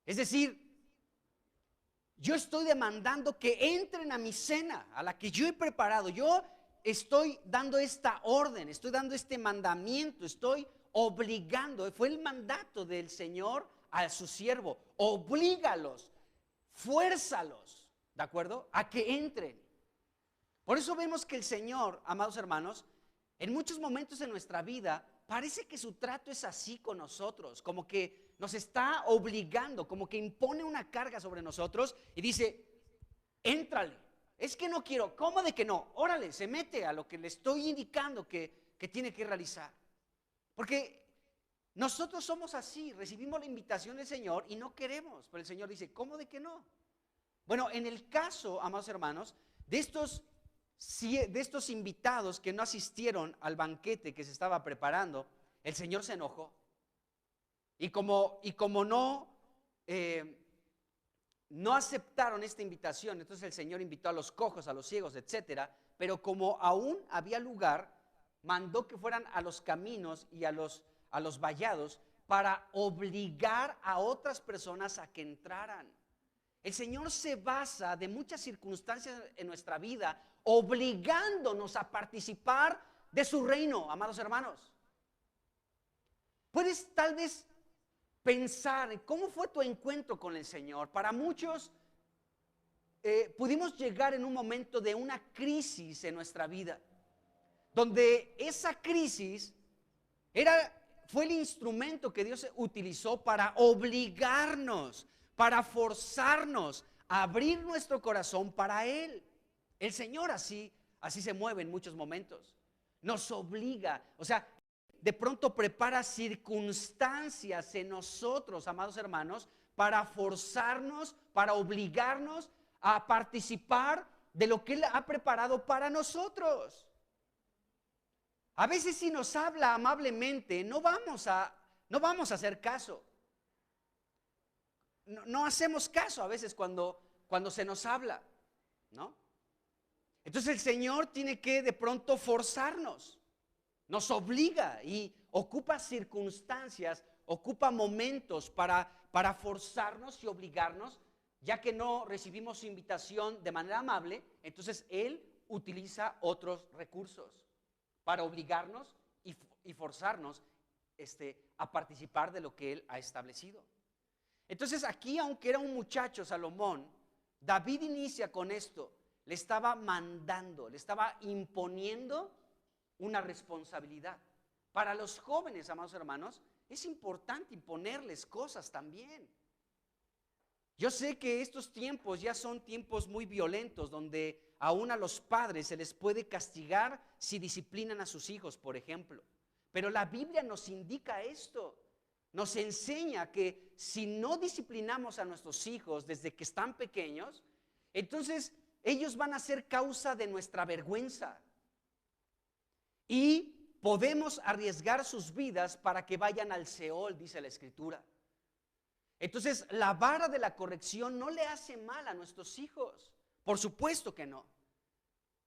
C: Es decir, yo estoy demandando que entren a mi cena, a la que yo he preparado. Yo estoy dando esta orden, estoy dando este mandamiento, estoy obligando. Fue el mandato del Señor a su siervo: oblígalos, fuérzalos, ¿de acuerdo?, a que entren. Por eso vemos que el Señor, amados hermanos, en muchos momentos en nuestra vida parece que su trato es así con nosotros, como que nos está obligando, como que impone una carga sobre nosotros y dice: éntrale. Es que no quiero. ¿Cómo de que no? Órale, se mete a lo que le estoy indicando que tiene que realizar. Porque nosotros somos así, recibimos la invitación del Señor y no queremos, pero el Señor dice: ¿cómo de que no? Bueno, en el caso, amados hermanos, de estos invitados que no asistieron al banquete que se estaba preparando, el Señor se enojó. Y como no aceptaron esta invitación, entonces el Señor invitó a los cojos, a los ciegos, etcétera. Pero como aún había lugar, mandó que fueran a los caminos y a los vallados para obligar a otras personas a que entraran. El Señor se basa de muchas circunstancias en nuestra vida, obligándonos a participar de su reino, amados hermanos. Puedes tal vez pensar en cómo fue tu encuentro con el Señor. Para muchos pudimos llegar en un momento de una crisis en nuestra vida, donde esa crisis fue el instrumento que Dios utilizó para obligarnos, para forzarnos a abrir nuestro corazón para Él. El Señor así se mueve en muchos momentos. Nos obliga, o sea, de pronto prepara circunstancias en nosotros, amados hermanos, para forzarnos, para obligarnos a participar de lo que Él ha preparado para nosotros. A veces si nos habla amablemente, no vamos a hacer caso. No hacemos caso a veces cuando se nos habla, ¿no? Entonces el Señor tiene que de pronto forzarnos, nos obliga y ocupa circunstancias, ocupa momentos para forzarnos y obligarnos, ya que no recibimos su invitación de manera amable. Entonces Él utiliza otros recursos para obligarnos y forzarnos a participar de lo que Él ha establecido. Entonces aquí, aunque era un muchacho Salomón, David inicia con esto. Le estaba mandando, le estaba imponiendo una responsabilidad. Para los jóvenes, amados hermanos, es importante imponerles cosas también. Yo sé que estos tiempos ya son tiempos muy violentos, donde aún a los padres se les puede castigar si disciplinan a sus hijos, por ejemplo. Pero la Biblia nos indica esto. Nos enseña que si no disciplinamos a nuestros hijos desde que están pequeños, entonces ellos van a ser causa de nuestra vergüenza y podemos arriesgar sus vidas para que vayan al Seol, dice la Escritura. Entonces la vara de la corrección no le hace mal a nuestros hijos, por supuesto que no.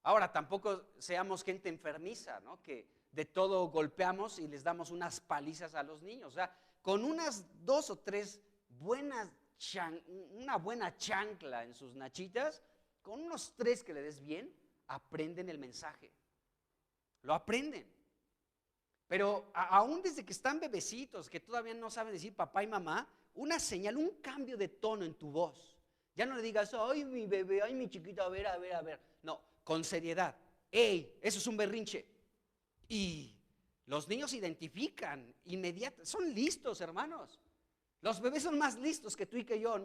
C: Ahora tampoco seamos gente enfermiza, ¿no?, que de todo golpeamos y les damos unas palizas a los niños. O sea, con unas 2 o 3 una buena chancla en sus nachitas, con unos 3 que le des bien, aprenden el mensaje. Lo aprenden. Pero aún desde que están bebecitos, que todavía no saben decir papá y mamá, una señal, un cambio de tono en tu voz. Ya no le digas: ay, mi bebé, ay, mi chiquito, a ver, a ver, a ver. No, con seriedad. Ey, eso es un berrinche. Y Los niños identifican inmediatamente, son listos, hermanos. Los bebés son más listos que tú y que yo en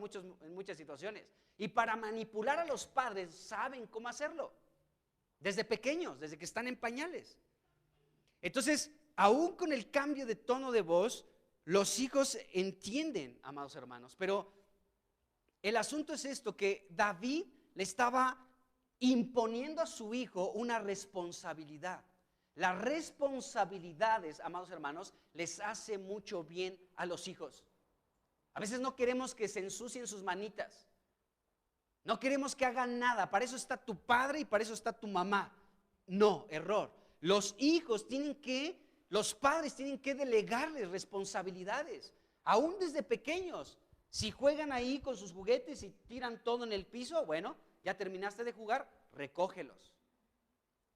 C: muchas situaciones. Y para manipular a los padres saben cómo hacerlo. Desde pequeños, desde que están en pañales. Entonces, aún con el cambio de tono de voz, los hijos entienden, amados hermanos. Pero el asunto es esto, que David le estaba imponiendo a su hijo una responsabilidad. Las responsabilidades, amados hermanos, les hace mucho bien a los hijos. A veces no queremos que se ensucien sus manitas. No queremos que hagan nada. Para eso está tu padre y para eso está tu mamá. No, error. Los padres tienen que delegarles responsabilidades. Aún desde pequeños. Si juegan ahí con sus juguetes y tiran todo en el piso, bueno, ya terminaste de jugar, recógelos.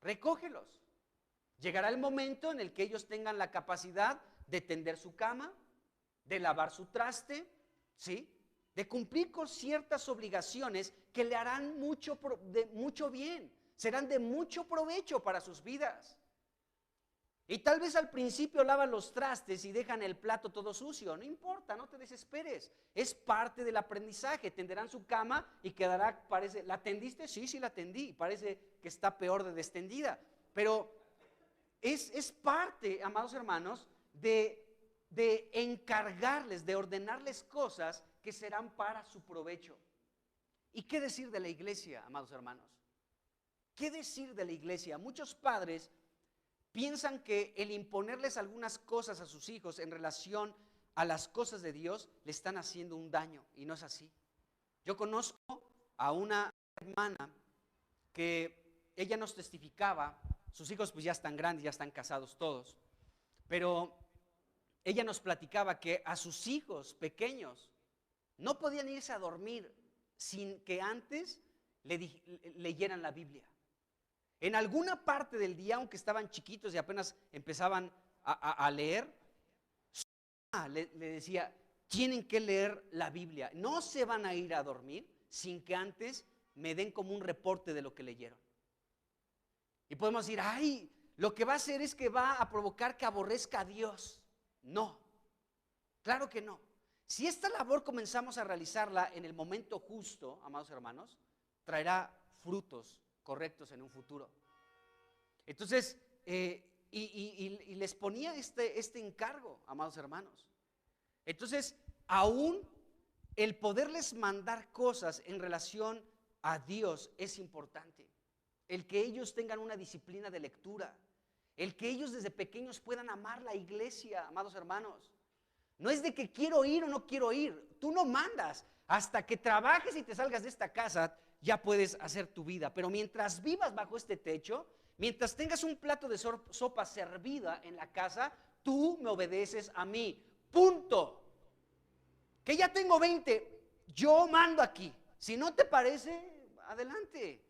C: Recógelos. Llegará el momento en el que ellos tengan la capacidad de tender su cama, de lavar su traste, ¿sí? De cumplir con ciertas obligaciones que le harán mucho bien, serán de mucho provecho para sus vidas. Y tal vez al principio lavan los trastes y dejan el plato todo sucio, no importa, no te desesperes, es parte del aprendizaje. Tenderán su cama y quedará, parece, ¿la tendiste? Sí, la tendí, parece que está peor de destendida, pero es parte, amados hermanos, de encargarles, de ordenarles cosas que serán para su provecho. ¿Y qué decir de la iglesia, amados hermanos? ¿Qué decir de la iglesia? Muchos padres piensan que el imponerles algunas cosas a sus hijos en relación a las cosas de Dios le están haciendo un daño, y no es así. Yo conozco a una hermana que ella nos testificaba, sus hijos pues ya están grandes, ya están casados todos, pero ella nos platicaba que a sus hijos pequeños no podían irse a dormir sin que antes leyeran la Biblia. En alguna parte del día, aunque estaban chiquitos y apenas empezaban a leer, su mamá le decía, tienen que leer la Biblia. No se van a ir a dormir sin que antes me den como un reporte de lo que leyeron. Y podemos decir, ay, lo que va a hacer es que va a provocar que aborrezca a Dios. No, claro que no. Si esta labor comenzamos a realizarla en el momento justo, amados hermanos, traerá frutos correctos en un futuro. Entonces, y les ponía este encargo, amados hermanos. Entonces, aún el poderles mandar cosas en relación a Dios es importante. El que ellos tengan una disciplina de lectura, el que ellos desde pequeños puedan amar la iglesia, amados hermanos. No es de que quiero ir o no quiero ir, tú no mandas. Hasta que trabajes y te salgas de esta casa, ya puedes hacer tu vida. Pero mientras vivas bajo este techo, mientras tengas un plato de sopa servida en la casa, tú me obedeces a mí. Punto. Que ya tengo 20, yo mando aquí. Si no te parece, adelante.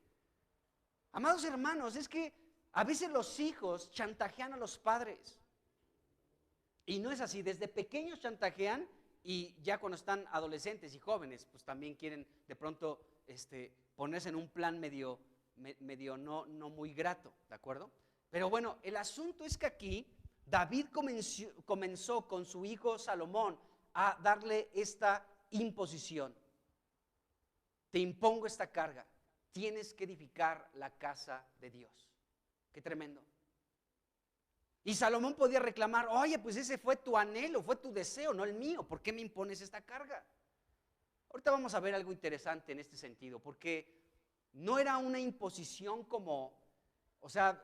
C: Amados hermanos, es que a veces los hijos chantajean a los padres. Y no es así, desde pequeños chantajean y ya cuando están adolescentes y jóvenes, pues también quieren de pronto ponerse en un plan medio no muy grato, ¿de acuerdo? Pero bueno, el asunto es que aquí David comenzó con su hijo Salomón a darle esta imposición. Te impongo esta carga. Tienes que edificar la casa de Dios. Qué tremendo. Y Salomón podía reclamar, oye, pues ese fue tu anhelo, fue tu deseo, no el mío. ¿Por qué me impones esta carga? Ahorita vamos a ver algo interesante en este sentido, porque no era una imposición como, o sea,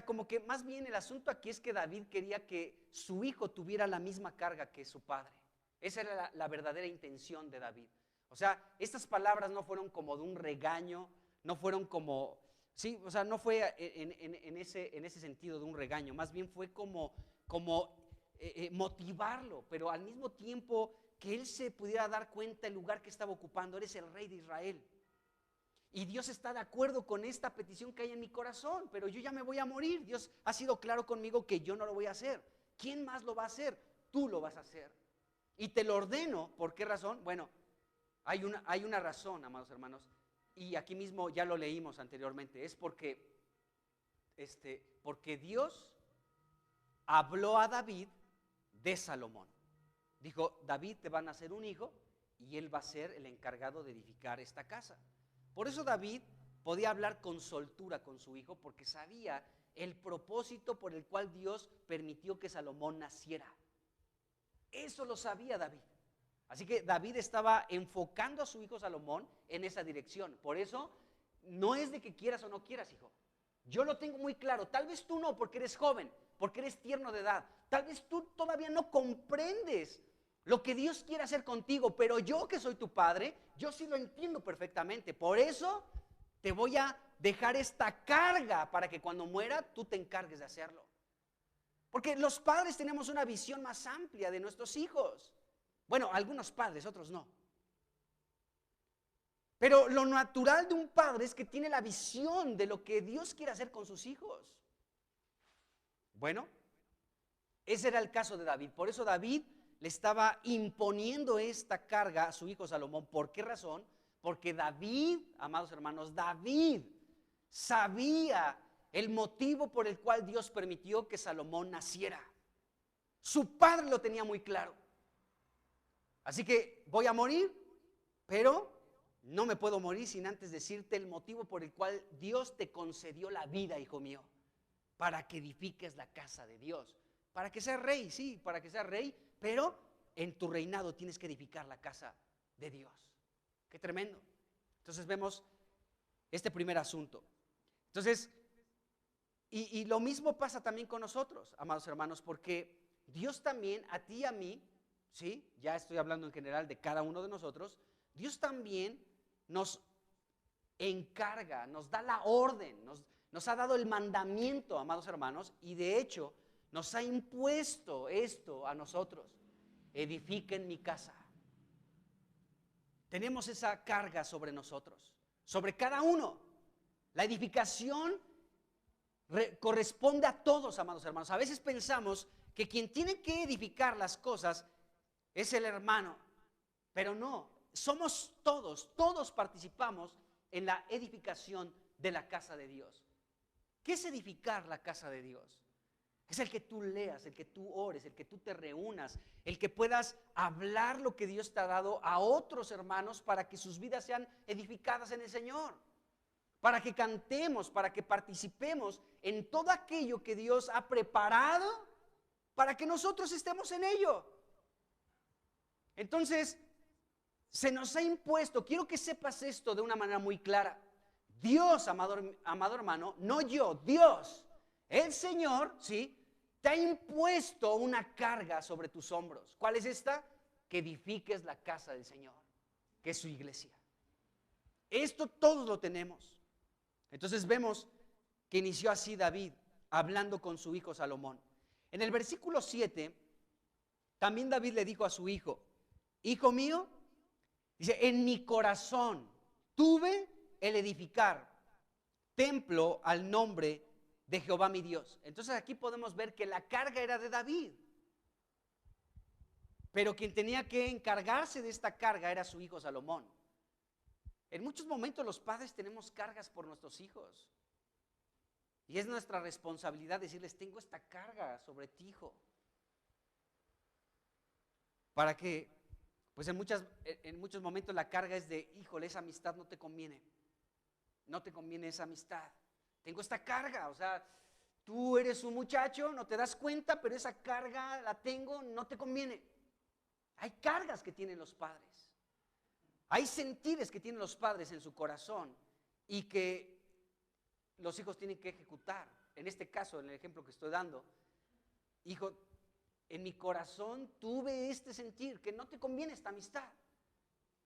C: como que más bien el asunto aquí es que David quería que su hijo tuviera la misma carga que su padre. Esa era la verdadera intención de David. O sea, estas palabras no fueron como de un regaño, no fueron como, sí, o sea, no fue en ese sentido de un regaño, más bien fue como motivarlo, pero al mismo tiempo que él se pudiera dar cuenta del lugar que estaba ocupando. Eres el rey de Israel. Y Dios está de acuerdo con esta petición que hay en mi corazón, pero yo ya me voy a morir. Dios ha sido claro conmigo que yo no lo voy a hacer. ¿Quién más lo va a hacer? Tú lo vas a hacer. Y te lo ordeno. ¿Por qué razón? Bueno, hay una razón, amados hermanos, y aquí mismo ya lo leímos anteriormente. Es porque Dios habló a David de Salomón. Dijo, David te va a nacer un hijo y él va a ser el encargado de edificar esta casa. Por eso David podía hablar con soltura con su hijo, porque sabía el propósito por el cual Dios permitió que Salomón naciera. Eso lo sabía David. Así que David estaba enfocando a su hijo Salomón en esa dirección. Por eso no es de que quieras o no quieras, hijo. Yo lo tengo muy claro. Tal vez tú no, porque eres joven, porque eres tierno de edad. Tal vez tú todavía no comprendes lo que Dios quiere hacer contigo, pero yo, que soy tu padre, yo sí lo entiendo perfectamente. Por eso te voy a dejar esta carga para que cuando muera tú te encargues de hacerlo. Porque los padres tenemos una visión más amplia de nuestros hijos. Bueno, algunos padres, otros no. Pero lo natural de un padre es que tiene la visión de lo que Dios quiere hacer con sus hijos. Bueno, ese era el caso de David. Por eso David le estaba imponiendo esta carga a su hijo Salomón. ¿Por qué razón? Porque David, amados hermanos, David sabía el motivo por el cual Dios permitió que Salomón naciera. Su padre lo tenía muy claro. Así que voy a morir, pero no me puedo morir sin antes decirte el motivo por el cual Dios te concedió la vida, hijo mío, para que edifiques la casa de Dios, para que seas rey, sí, para que seas rey, pero en tu reinado tienes que edificar la casa de Dios. Qué tremendo. Entonces vemos este primer asunto. Entonces, y lo mismo pasa también con nosotros, amados hermanos, porque Dios también, a ti y a mí, ¿sí? Ya estoy hablando en general de cada uno de nosotros. Dios también nos encarga, nos da la orden, nos ha dado el mandamiento, amados hermanos, y de hecho nos ha impuesto esto a nosotros: edifiquen mi casa. Tenemos esa carga sobre nosotros, sobre cada uno. La edificación corresponde a todos, amados hermanos. A veces pensamos que quien tiene que edificar las cosas es el hermano, pero no, somos todos participamos en la edificación de la casa de Dios. ¿Qué es edificar la casa de Dios? Es el que tú leas, el que tú ores, el que tú te reúnas, el que puedas hablar lo que Dios te ha dado a otros hermanos para que sus vidas sean edificadas en el Señor, para que cantemos, para que participemos en todo aquello que Dios ha preparado para que nosotros estemos en ello. Entonces, se nos ha impuesto, quiero que sepas esto de una manera muy clara. Dios, amado hermano, no yo, Dios, el Señor, ¿sí?, te ha impuesto una carga sobre tus hombros. ¿Cuál es esta? Que edifiques la casa del Señor, que es su iglesia. Esto todos lo tenemos. Entonces vemos que inició así David, hablando con su hijo Salomón. En el versículo 7, también David le dijo a su hijo: hijo mío, dice, en mi corazón tuve el edificar templo al nombre de Jehová mi Dios. Entonces aquí podemos ver que la carga era de David, pero quien tenía que encargarse de esta carga era su hijo Salomón. En muchos momentos los padres tenemos cargas por nuestros hijos, y es nuestra responsabilidad decirles: tengo esta carga sobre ti, hijo, para que, pues en muchos momentos la carga es de: híjole, esa amistad no te conviene esa amistad. Tengo esta carga, o sea, tú eres un muchacho, no te das cuenta, pero esa carga la tengo, no te conviene. Hay cargas que tienen los padres, hay sentires que tienen los padres en su corazón y que los hijos tienen que ejecutar. En este caso, en el ejemplo que estoy dando, hijo, en mi corazón tuve este sentir que no te conviene esta amistad.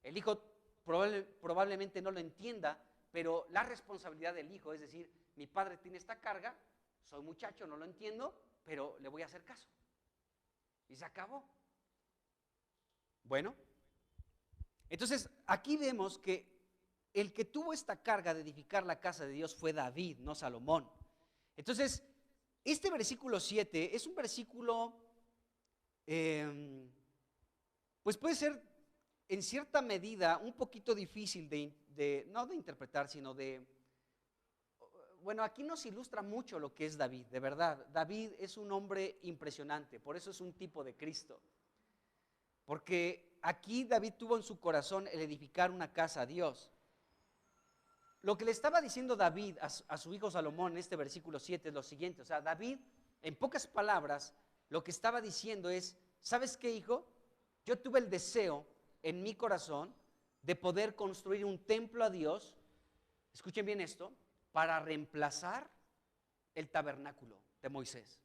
C: El hijo probablemente no lo entienda, pero la responsabilidad del hijo es decir: mi padre tiene esta carga, soy muchacho, no lo entiendo, pero le voy a hacer caso. Y se acabó. Bueno, entonces aquí vemos que el que tuvo esta carga de edificar la casa de Dios fue David, no Salomón. Entonces, este versículo 7 es un versículo, pues puede ser en cierta medida un poquito difícil no de interpretar, sino bueno, aquí nos ilustra mucho lo que es David, de verdad. David es un hombre impresionante, por eso es un tipo de Cristo. Porque aquí David tuvo en su corazón el edificar una casa a Dios. Lo que le estaba diciendo David a su hijo Salomón en este versículo 7 es lo siguiente. O sea, David, en pocas palabras, lo que estaba diciendo es, ¿sabes qué, hijo? Yo tuve el deseo en mi corazón de poder construir un templo a Dios, escuchen bien esto, para reemplazar el tabernáculo de Moisés.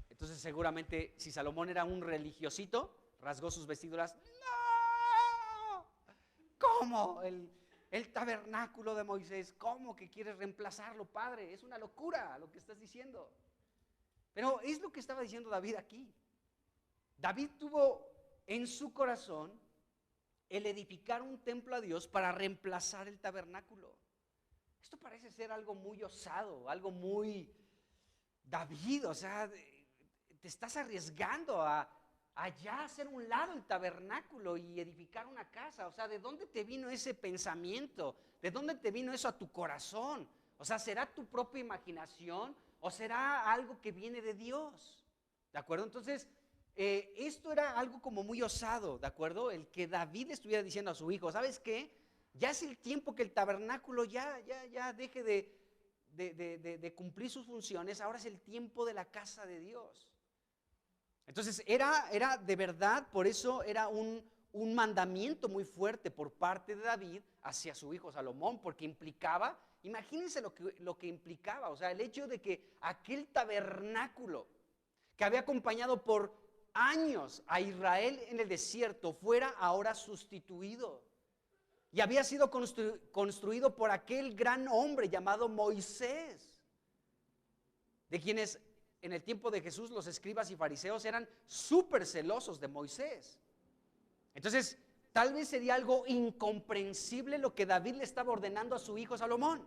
C: Entonces seguramente si Salomón era un religiosito, rasgó sus vestiduras. ¡No! ¿Cómo? El tabernáculo de Moisés, ¿cómo que quieres reemplazarlo, padre? Es una locura lo que estás diciendo. Pero es lo que estaba diciendo David aquí. David tuvo en su corazón el edificar un templo a Dios para reemplazar el tabernáculo. Esto parece ser algo muy osado, algo muy David, o sea, te estás arriesgando a ya hacer un lado el tabernáculo y edificar una casa. O sea, ¿de dónde te vino ese pensamiento? ¿De dónde te vino eso a tu corazón? O sea, ¿será tu propia imaginación o será algo que viene de Dios? ¿De acuerdo? Entonces, esto era algo como muy osado, ¿de acuerdo? El que David estuviera diciendo a su hijo, ¿sabes qué? Ya es el tiempo que el tabernáculo ya deje de cumplir sus funciones. Ahora es el tiempo de la casa de Dios. Entonces era de verdad, por eso era un mandamiento muy fuerte por parte de David hacia su hijo Salomón, porque implicaba, imagínense lo que implicaba, o sea, el hecho de que aquel tabernáculo que había acompañado por años a Israel en el desierto fuera ahora sustituido. Y había sido construido por aquel gran hombre llamado Moisés, de quienes en el tiempo de Jesús los escribas y fariseos eran súper celosos de Moisés. Entonces, tal vez sería algo incomprensible lo que David le estaba ordenando a su hijo Salomón.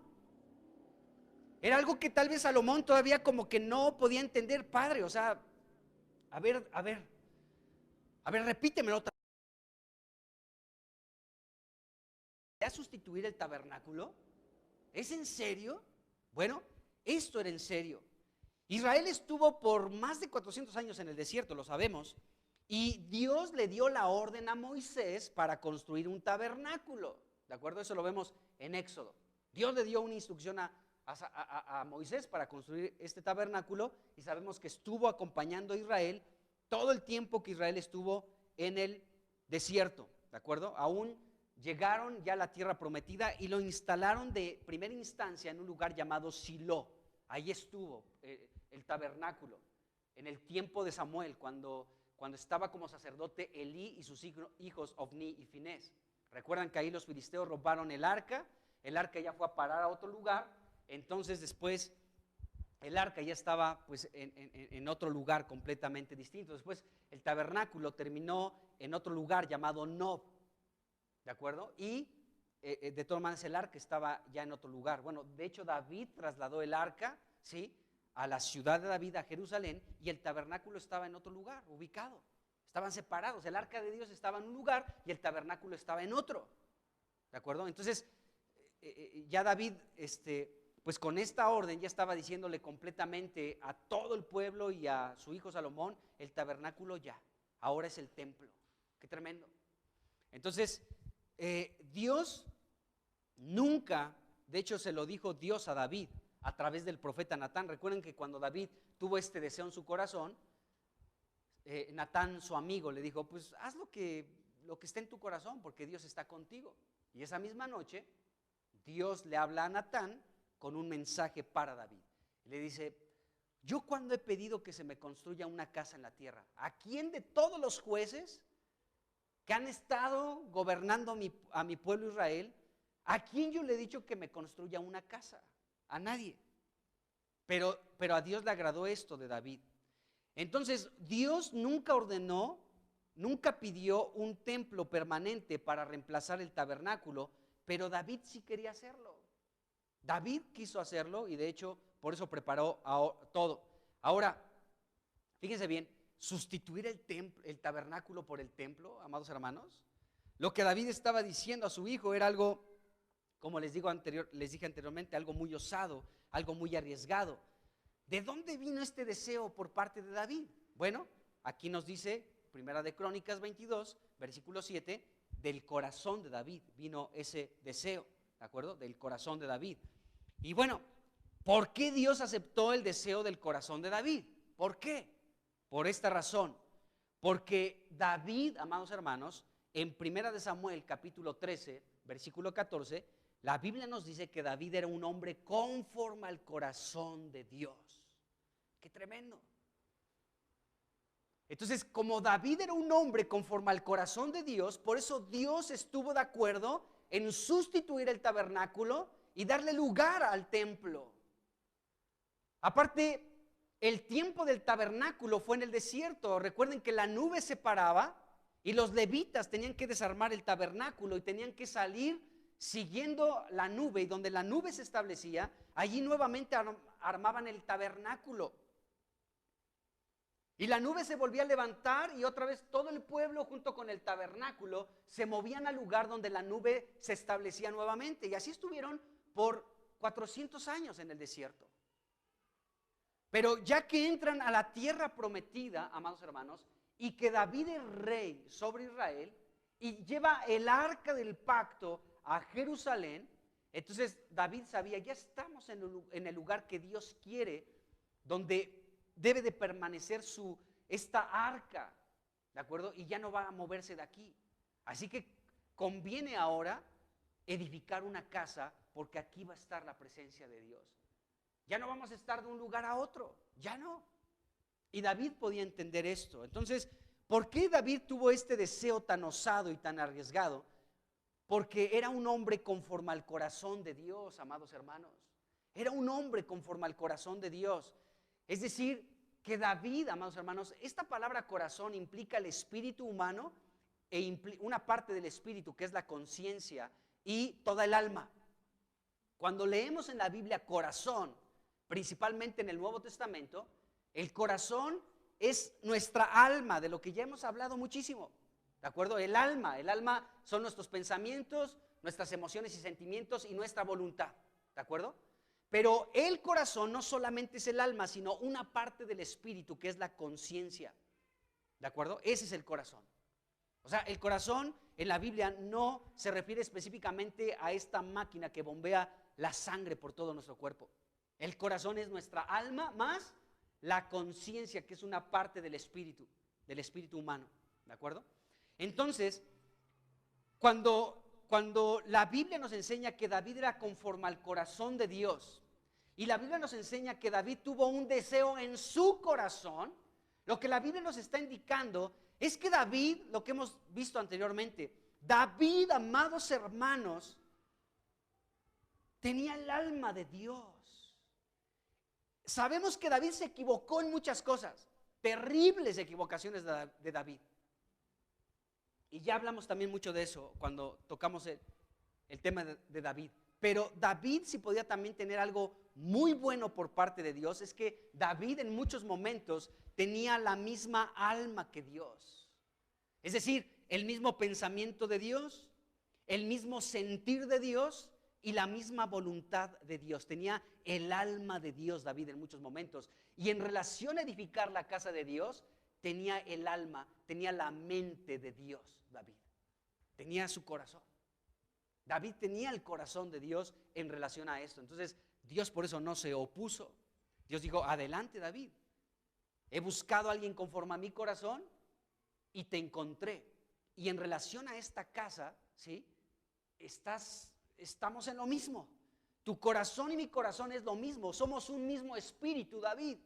C: Era algo que tal vez Salomón todavía como que no podía entender. Padre, o sea, a ver, repítemelo otra vez. ¿A sustituir el tabernáculo? ¿Es en serio? Bueno, esto era en serio. Israel estuvo por más de 400 años en el desierto, lo sabemos, y Dios le dio la orden a Moisés para construir un tabernáculo. ¿De acuerdo? Eso lo vemos en Éxodo. Dios le dio una instrucción a Moisés para construir este tabernáculo, y sabemos que estuvo acompañando a Israel todo el tiempo que Israel estuvo en el desierto. ¿De acuerdo? Aún llegaron ya a la tierra prometida y lo instalaron de primera instancia en un lugar llamado Silo. Ahí estuvo el tabernáculo en el tiempo de Samuel, cuando estaba como sacerdote Elí y sus hijos Ofni y Finés. Recuerdan que ahí los filisteos robaron el arca ya fue a parar a otro lugar. Entonces después el arca ya estaba pues en otro lugar completamente distinto. Después el tabernáculo terminó en otro lugar llamado Nob, ¿de acuerdo? Y de todas maneras el arca estaba ya en otro lugar. Bueno, de hecho David trasladó el arca, ¿sí?, a la ciudad de David, a Jerusalén, y el tabernáculo estaba en otro lugar, ubicado. Estaban separados, el arca de Dios estaba en un lugar y el tabernáculo estaba en otro, ¿de acuerdo? Entonces ya David, pues con esta orden ya estaba diciéndole completamente a todo el pueblo y a su hijo Salomón, el tabernáculo ya, ahora es el templo. Qué tremendo. Entonces Dios nunca, de hecho se lo dijo Dios a David a través del profeta Natán. Recuerden que cuando David tuvo este deseo en su corazón, Natán, su amigo, le dijo, pues haz lo que esté en tu corazón, porque Dios está contigo. Y esa misma noche Dios le habla a Natán con un mensaje para David. Le dice, yo cuando he pedido que se me construya una casa en la tierra, ¿a quién de todos los jueces que han estado gobernando a mi pueblo Israel, a quién yo le he dicho que me construya una casa? A nadie. Pero a Dios le agradó esto de David. Entonces Dios nunca ordenó, nunca pidió un templo permanente para reemplazar el tabernáculo, pero David sí quería hacerlo. David quiso hacerlo y de hecho por eso preparó todo. Ahora, fíjense bien, sustituir el tabernáculo por el templo, amados hermanos, lo que David estaba diciendo a su hijo era algo como les dije anteriormente, algo muy osado, algo muy arriesgado. ¿De dónde vino este deseo por parte de David? Bueno, aquí nos dice, Primera de Crónicas 22, versículo 7, del corazón de David vino ese deseo, ¿de acuerdo? Del corazón de David. Y bueno, ¿por qué Dios aceptó el deseo del corazón de David? ¿Por qué? Por esta razón. Porque David, amados hermanos, en Primera de Samuel, capítulo 13, versículo 14, la Biblia nos dice que David era un hombre conforme al corazón de Dios. ¡Qué tremendo! Entonces, como David era un hombre conforme al corazón de Dios, por eso Dios estuvo de acuerdo en sustituir el tabernáculo y darle lugar al templo. Aparte, el tiempo del tabernáculo fue en el desierto. Recuerden que la nube se paraba y los levitas tenían que desarmar el tabernáculo y tenían que salir siguiendo la nube, y donde la nube se establecía, allí nuevamente armaban el tabernáculo. Y la nube se volvía a levantar y otra vez todo el pueblo junto con el tabernáculo se movían al lugar donde la nube se establecía nuevamente. Y así estuvieron por 400 años en el desierto. Pero ya que entran a la tierra prometida, amados hermanos, y que David es rey sobre Israel y lleva el arca del pacto a Jerusalén, entonces David sabía, ya estamos en el lugar que Dios quiere, donde debe de permanecer esta arca, ¿de acuerdo? Y ya no va a moverse de aquí. Así que conviene ahora edificar una casa, porque aquí va a estar la presencia de Dios. Ya no vamos a estar de un lugar a otro, ya no. Y David podía entender esto. Entonces, ¿por qué David tuvo este deseo tan osado y tan arriesgado? Porque era un hombre conforme al corazón de Dios, amados hermanos. Era un hombre conforme al corazón de Dios. Es decir, que David, amados hermanos, esta palabra corazón implica el espíritu humano e una parte del espíritu que es la conciencia y toda el alma. Cuando leemos en la Biblia corazón, principalmente en el Nuevo Testamento, el corazón es nuestra alma, de lo que ya hemos hablado muchísimo, ¿de acuerdo? El alma son nuestros pensamientos, nuestras emociones y sentimientos y nuestra voluntad, ¿de acuerdo? Pero el corazón no solamente es el alma, sino una parte del espíritu que es la conciencia, ¿de acuerdo? Ese es el corazón. O sea, el corazón en la Biblia no se refiere específicamente a esta máquina que bombea la sangre por todo nuestro cuerpo. El corazón es nuestra alma más la conciencia, que es una parte del espíritu humano, ¿de acuerdo? Entonces, cuando la Biblia nos enseña que David era conforme al corazón de Dios, y la Biblia nos enseña que David tuvo un deseo en su corazón, lo que la Biblia nos está indicando es que David, lo que hemos visto anteriormente, David, amados hermanos, tenía el alma de Dios. Sabemos que David se equivocó en muchas cosas, terribles equivocaciones de David. Y ya hablamos también mucho de eso cuando tocamos el tema de David. Pero David, si podía también tener algo muy bueno por parte de Dios, es que David en muchos momentos tenía la misma alma que Dios. Es decir, el mismo pensamiento de Dios, el mismo sentir de Dios y la misma voluntad de Dios. Tenía el alma de Dios David en muchos momentos. Y en relación a edificar la casa de Dios, tenía el alma, tenía la mente de Dios David. Tenía su corazón. David tenía el corazón de Dios en relación a esto. Entonces, Dios por eso no se opuso. Dios dijo, adelante David. He buscado a alguien conforme a mi corazón y te encontré. Y en relación a esta casa, ¿sí? Estamos en lo mismo. Tu corazón y mi corazón es lo mismo. Somos un mismo espíritu, David.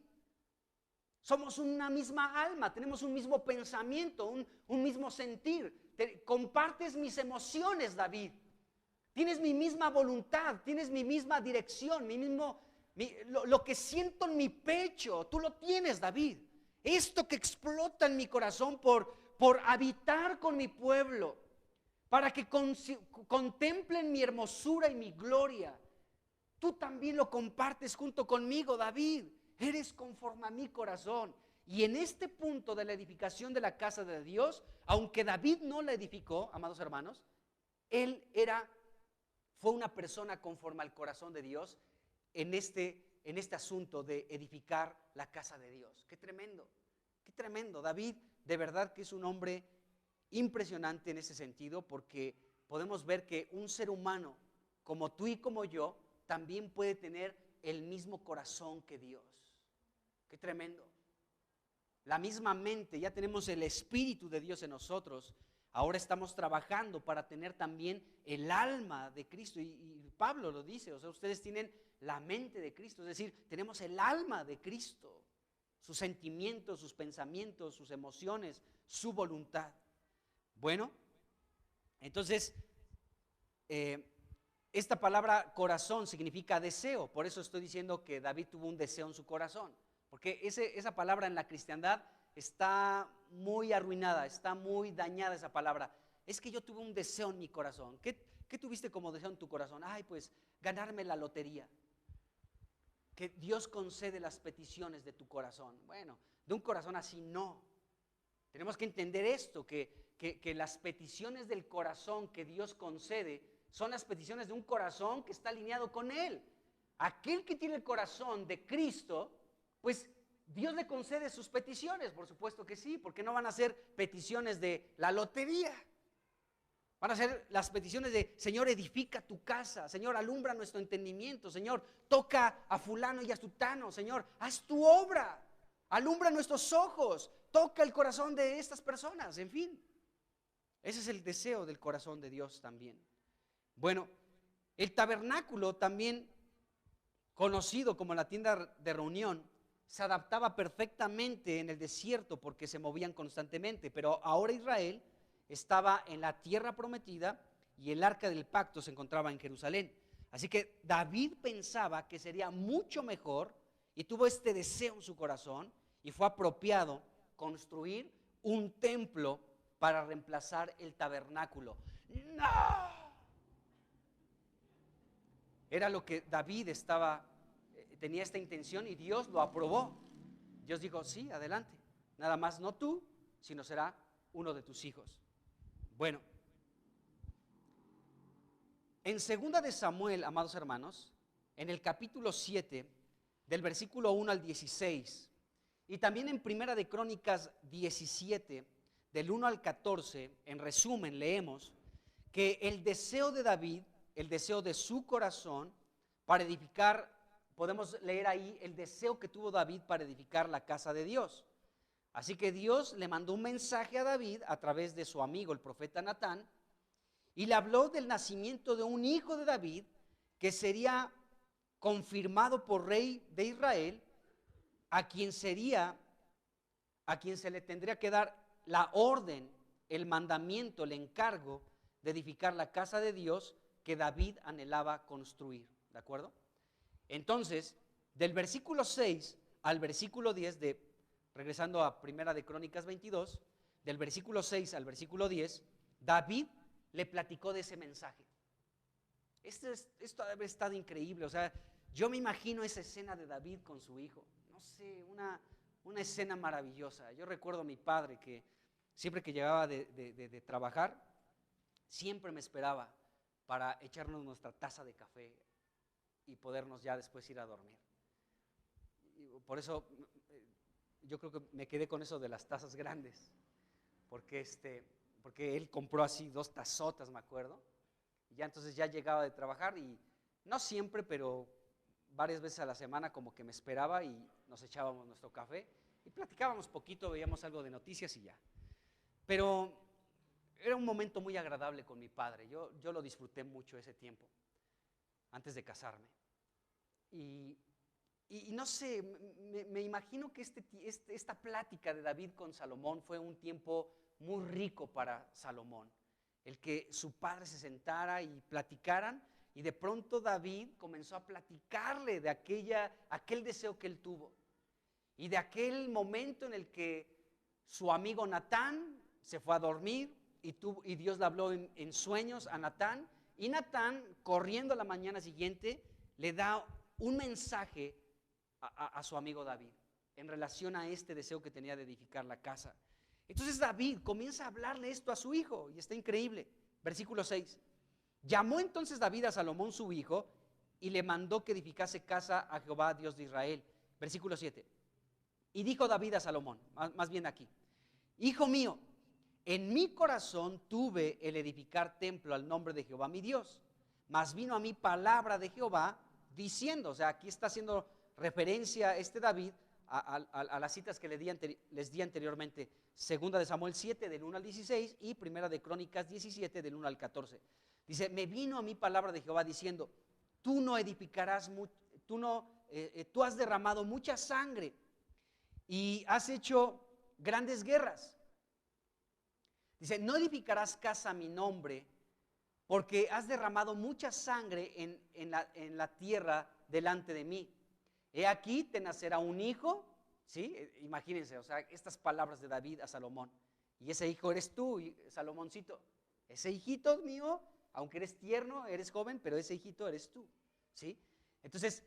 C: Somos una misma alma, tenemos un mismo pensamiento, un mismo sentir. Compartes mis emociones, David. Tienes mi misma voluntad, tienes mi misma dirección, lo que siento en mi pecho, tú lo tienes, David. Esto que explota en mi corazón por habitar con mi pueblo, para que contemplen mi hermosura y mi gloria. Tú también lo compartes junto conmigo, David. Eres conforme a mi corazón. Y en este punto de la edificación de la casa de Dios, aunque David no la edificó, amados hermanos, él era fue una persona conforme al corazón de Dios en este asunto de edificar la casa de Dios. Qué tremendo, qué tremendo. David de verdad que es un hombre impresionante en ese sentido, porque podemos ver que un ser humano como tú y como yo también puede tener el mismo corazón que Dios. Qué tremendo. La misma mente, ya tenemos el Espíritu de Dios en nosotros. Ahora estamos trabajando para tener también el alma de Cristo, y Pablo lo dice, o sea, ustedes tienen la mente de Cristo, es decir, tenemos el alma de Cristo, sus sentimientos, sus pensamientos, sus emociones, su voluntad. Bueno, entonces, esta palabra corazón significa deseo, por eso estoy diciendo que David tuvo un deseo en su corazón, porque esa palabra en la cristiandad está muy arruinada, está muy dañada esa palabra. Es que yo tuve un deseo en mi corazón. ¿Qué tuviste como deseo en tu corazón? Ay, pues ganarme la lotería. Que Dios concede las peticiones de tu corazón. Bueno, de un corazón así no. Tenemos que entender esto, que las peticiones del corazón que Dios concede son las peticiones de un corazón que está alineado con Él. Aquel que tiene el corazón de Cristo, pues Dios le concede sus peticiones, por supuesto que sí, porque no van a ser peticiones de la lotería. Van a ser las peticiones de: Señor, edifica tu casa, Señor, alumbra nuestro entendimiento, Señor, toca a fulano y a sutano, Señor, haz tu obra, alumbra nuestros ojos, toca el corazón de estas personas, en fin. Ese es el deseo del corazón de Dios también. Bueno, el tabernáculo, también conocido como la tienda de reunión, se adaptaba perfectamente en el desierto porque se movían constantemente, pero ahora Israel estaba en la tierra prometida y el arca del pacto se encontraba en Jerusalén. Así que David pensaba que sería mucho mejor, y tuvo este deseo en su corazón, y fue apropiado construir un templo para reemplazar el tabernáculo. ¡No! Era lo que David tenía esta intención, y Dios lo aprobó. Dios dijo: sí, adelante, nada más no tú, sino será uno de tus hijos. Bueno, en 2 de Samuel, amados hermanos, en el capítulo 7, del versículo 1 al 16, y también en 1 de Crónicas 17, del 1 al 14, en resumen leemos que el deseo de David, el deseo de su corazón para edificar, podemos leer ahí el deseo que tuvo David para edificar la casa de Dios. Así que Dios le mandó un mensaje a David a través de su amigo el profeta Natán, y le habló del nacimiento de un hijo de David que sería confirmado por rey de Israel, a quien se le tendría que dar la orden, el mandamiento, el encargo de edificar la casa de Dios que David anhelaba construir. ¿De acuerdo? Entonces, del versículo 6 al versículo 10 regresando a 1 de Crónicas 22, del versículo 6 al versículo 10, David le platicó de ese mensaje. Esto debe haber estado increíble. O sea, yo me imagino esa escena de David con su hijo. No sé, una escena maravillosa. Yo recuerdo a mi padre que siempre que llegaba de trabajar, siempre me esperaba para echarnos nuestra taza de café y podernos ya después ir a dormir. Y por eso yo creo que me quedé con eso de las tazas grandes, porque él compró así 2 tazotas, me acuerdo, y ya entonces ya llegaba de trabajar, y no siempre, pero varias veces a la semana como que me esperaba y nos echábamos nuestro café y platicábamos poquito, veíamos algo de noticias y ya. Pero era un momento muy agradable con mi padre. Yo lo disfruté mucho ese tiempo antes de casarme. Y no sé, me imagino que esta plática de David con Salomón fue un tiempo muy rico para Salomón. El que su padre se sentara y platicaran, y de pronto David comenzó a platicarle de aquel deseo que él tuvo, y de aquel momento en el que su amigo Natán se fue a dormir, y Dios le habló en sueños a Natán, y Natán, corriendo a la mañana siguiente, le da un mensaje a su amigo David en relación a este deseo que tenía de edificar la casa. Entonces David comienza a hablarle esto a su hijo, y está increíble. Versículo 6: Llamó entonces David a Salomón su hijo y le mandó que edificase casa a Jehová, Dios de Israel. Versículo 7. Y dijo David a Salomón, más bien aquí: hijo mío, en mi corazón tuve el edificar templo al nombre de Jehová mi Dios, mas vino a mí palabra de Jehová diciendo, o sea, aquí está haciendo referencia David a las citas que les di anteriormente, segunda de Samuel 7 del 1 al 16 y primera de Crónicas 17 del 1 al 14. Dice: me vino a mí palabra de Jehová diciendo, tú no edificarás, tú has derramado mucha sangre y has hecho grandes guerras. Dice: no edificarás casa a mi nombre, porque has derramado mucha sangre en la tierra delante de mí. He aquí te nacerá un hijo, ¿sí? Imagínense, o sea, estas palabras de David a Salomón. Y ese hijo eres tú, Salomoncito. Ese hijito mío, aunque eres tierno, eres joven, pero ese hijito eres tú, ¿sí? Entonces,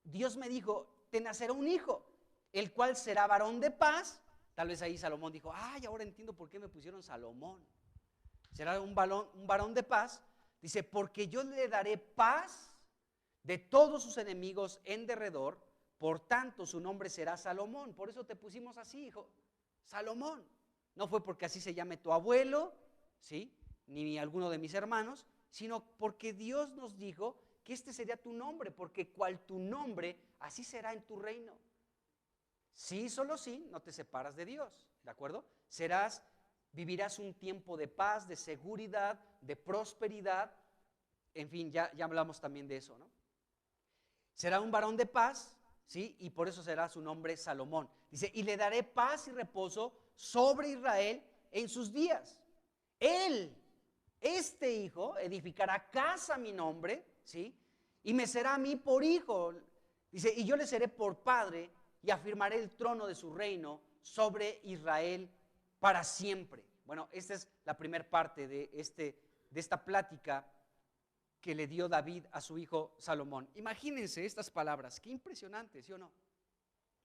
C: Dios me dijo: te nacerá un hijo, el cual será varón de paz. Tal vez ahí Salomón dijo: ay, ahora entiendo por qué me pusieron Salomón. Será un varón de paz. Dice: porque yo le daré paz de todos sus enemigos en derredor, por tanto su nombre será Salomón. Por eso te pusimos así, hijo, Salomón. No fue porque así se llame tu abuelo, ¿sí?, ni alguno de mis hermanos, sino porque Dios nos dijo que este sería tu nombre, porque cual tu nombre, así será en tu reino. Sí, solo sí, no te separas de Dios, ¿de acuerdo? Vivirás un tiempo de paz, de seguridad, de prosperidad. En fin, ya hablamos también de eso, ¿no? Será un varón de paz, ¿sí? Y por eso será su nombre Salomón. Dice: y le daré paz y reposo sobre Israel en sus días. Él, este hijo, edificará casa a mi nombre, ¿sí? Y me será a mí por hijo. Dice: y yo le seré por padre y afirmaré el trono de su reino sobre Israel para siempre. Bueno, esta es la primera parte de esta plática que le dio David a su hijo Salomón. Imagínense estas palabras, qué impresionantes, ¿sí o no?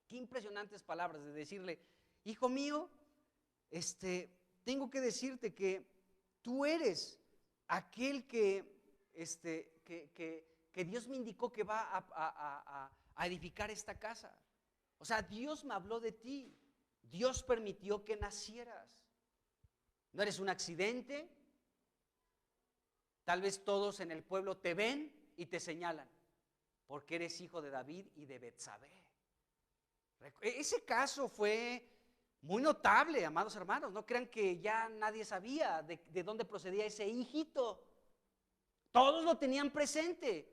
C: Qué impresionantes palabras de decirle: hijo mío, tengo que decirte que tú eres aquel que Dios me indicó que va a edificar esta casa. O sea, Dios me habló de ti, Dios permitió que nacieras. No eres un accidente. Tal vez todos en el pueblo te ven y te señalan, porque eres hijo de David y de Betsabé. Ese caso fue muy notable, amados hermanos. No crean que ya nadie sabía de dónde procedía ese hijito. Todos lo tenían presente.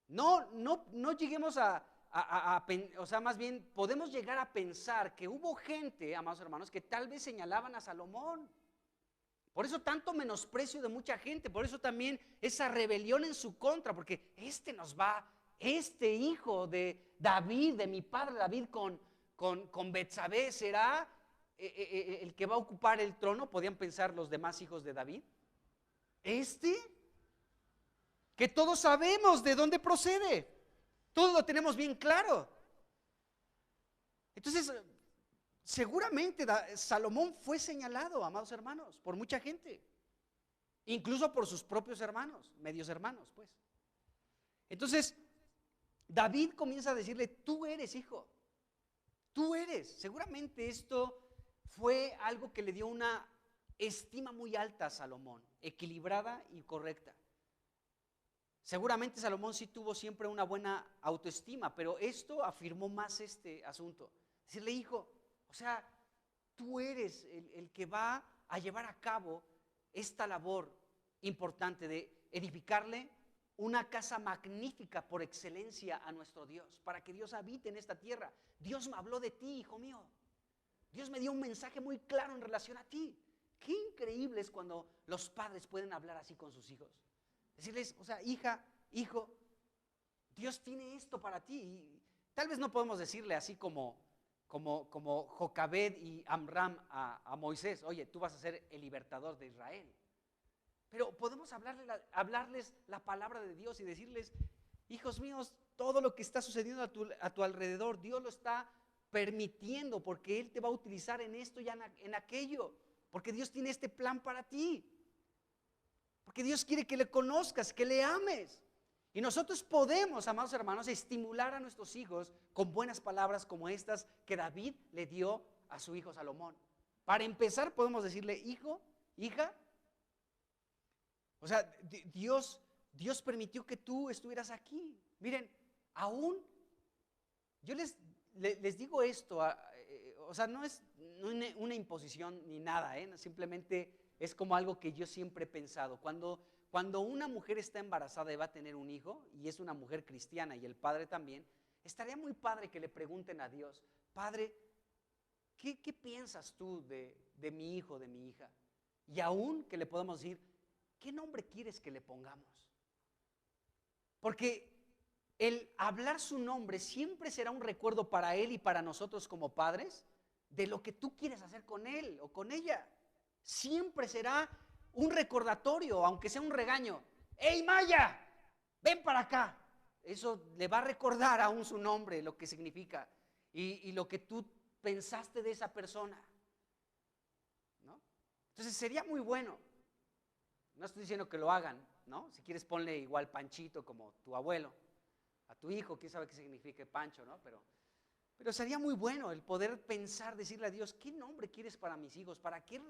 C: No lleguemos o sea, más bien podemos llegar a pensar que hubo gente, amados hermanos, que tal vez señalaban a Salomón. Por eso tanto menosprecio de mucha gente, por eso también esa rebelión en su contra, porque este hijo de David, de mi padre David con Betsabé, será el que va a ocupar el trono. Podían pensar los demás hijos de David. Que todos sabemos de dónde procede, todos lo tenemos bien claro. Entonces, seguramente Salomón fue señalado, amados hermanos, por mucha gente, incluso por sus propios hermanos, medios hermanos, pues. Entonces, David comienza a decirle: tú eres hijo, tú eres. Seguramente esto fue algo que le dio una estima muy alta a Salomón, equilibrada y correcta. Seguramente Salomón sí tuvo siempre una buena autoestima, pero esto afirmó más este asunto. Decirle: hijo, o sea, tú eres el que va a llevar a cabo esta labor importante de edificarle una casa magnífica por excelencia a nuestro Dios, para que Dios habite en esta tierra. Dios me habló de ti, hijo mío. Dios me dio un mensaje muy claro en relación a ti. Qué increíble es cuando los padres pueden hablar así con sus hijos. Decirles: o sea, hija, hijo, Dios tiene esto para ti. Y tal vez no podemos decirle así como Jocabed y Amram a Moisés: oye, tú vas a ser el libertador de Israel. Pero podemos hablarles la palabra de Dios y decirles: hijos míos, todo lo que está sucediendo a tu alrededor, Dios lo está permitiendo porque Él te va a utilizar en esto y en aquello, porque Dios tiene este plan para ti. Porque Dios quiere que le conozcas, que le ames. Y nosotros podemos, amados hermanos, estimular a nuestros hijos con buenas palabras como estas que David le dio a su hijo Salomón. Para empezar, podemos decirle: hijo, hija. O sea, Dios permitió que tú estuvieras aquí. Miren, aún yo les digo esto, o sea, no es una imposición ni nada, simplemente es como algo que yo siempre he pensado. Cuando una mujer está embarazada y va a tener un hijo, y es una mujer cristiana y el padre también, estaría muy padre que le pregunten a Dios: Padre, ¿qué piensas tú de mi hijo, de mi hija? Y aún que le podamos decir: ¿qué nombre quieres que le pongamos? Porque el hablar su nombre siempre será un recuerdo para él y para nosotros como padres de lo que tú quieres hacer con él o con ella. Siempre será un recordatorio, aunque sea un regaño. ¡Hey, Maya! ¡Ven para acá! Eso le va a recordar aún su nombre, lo que significa y lo que tú pensaste de esa persona, ¿no? Entonces sería muy bueno. No estoy diciendo que lo hagan, ¿no? Si quieres ponle igual Panchito como tu abuelo. A tu hijo, quién sabe qué significa Pancho, ¿no? Pero sería muy bueno el poder pensar, decirle a Dios: ¿qué nombre quieres para mis hijos? Para que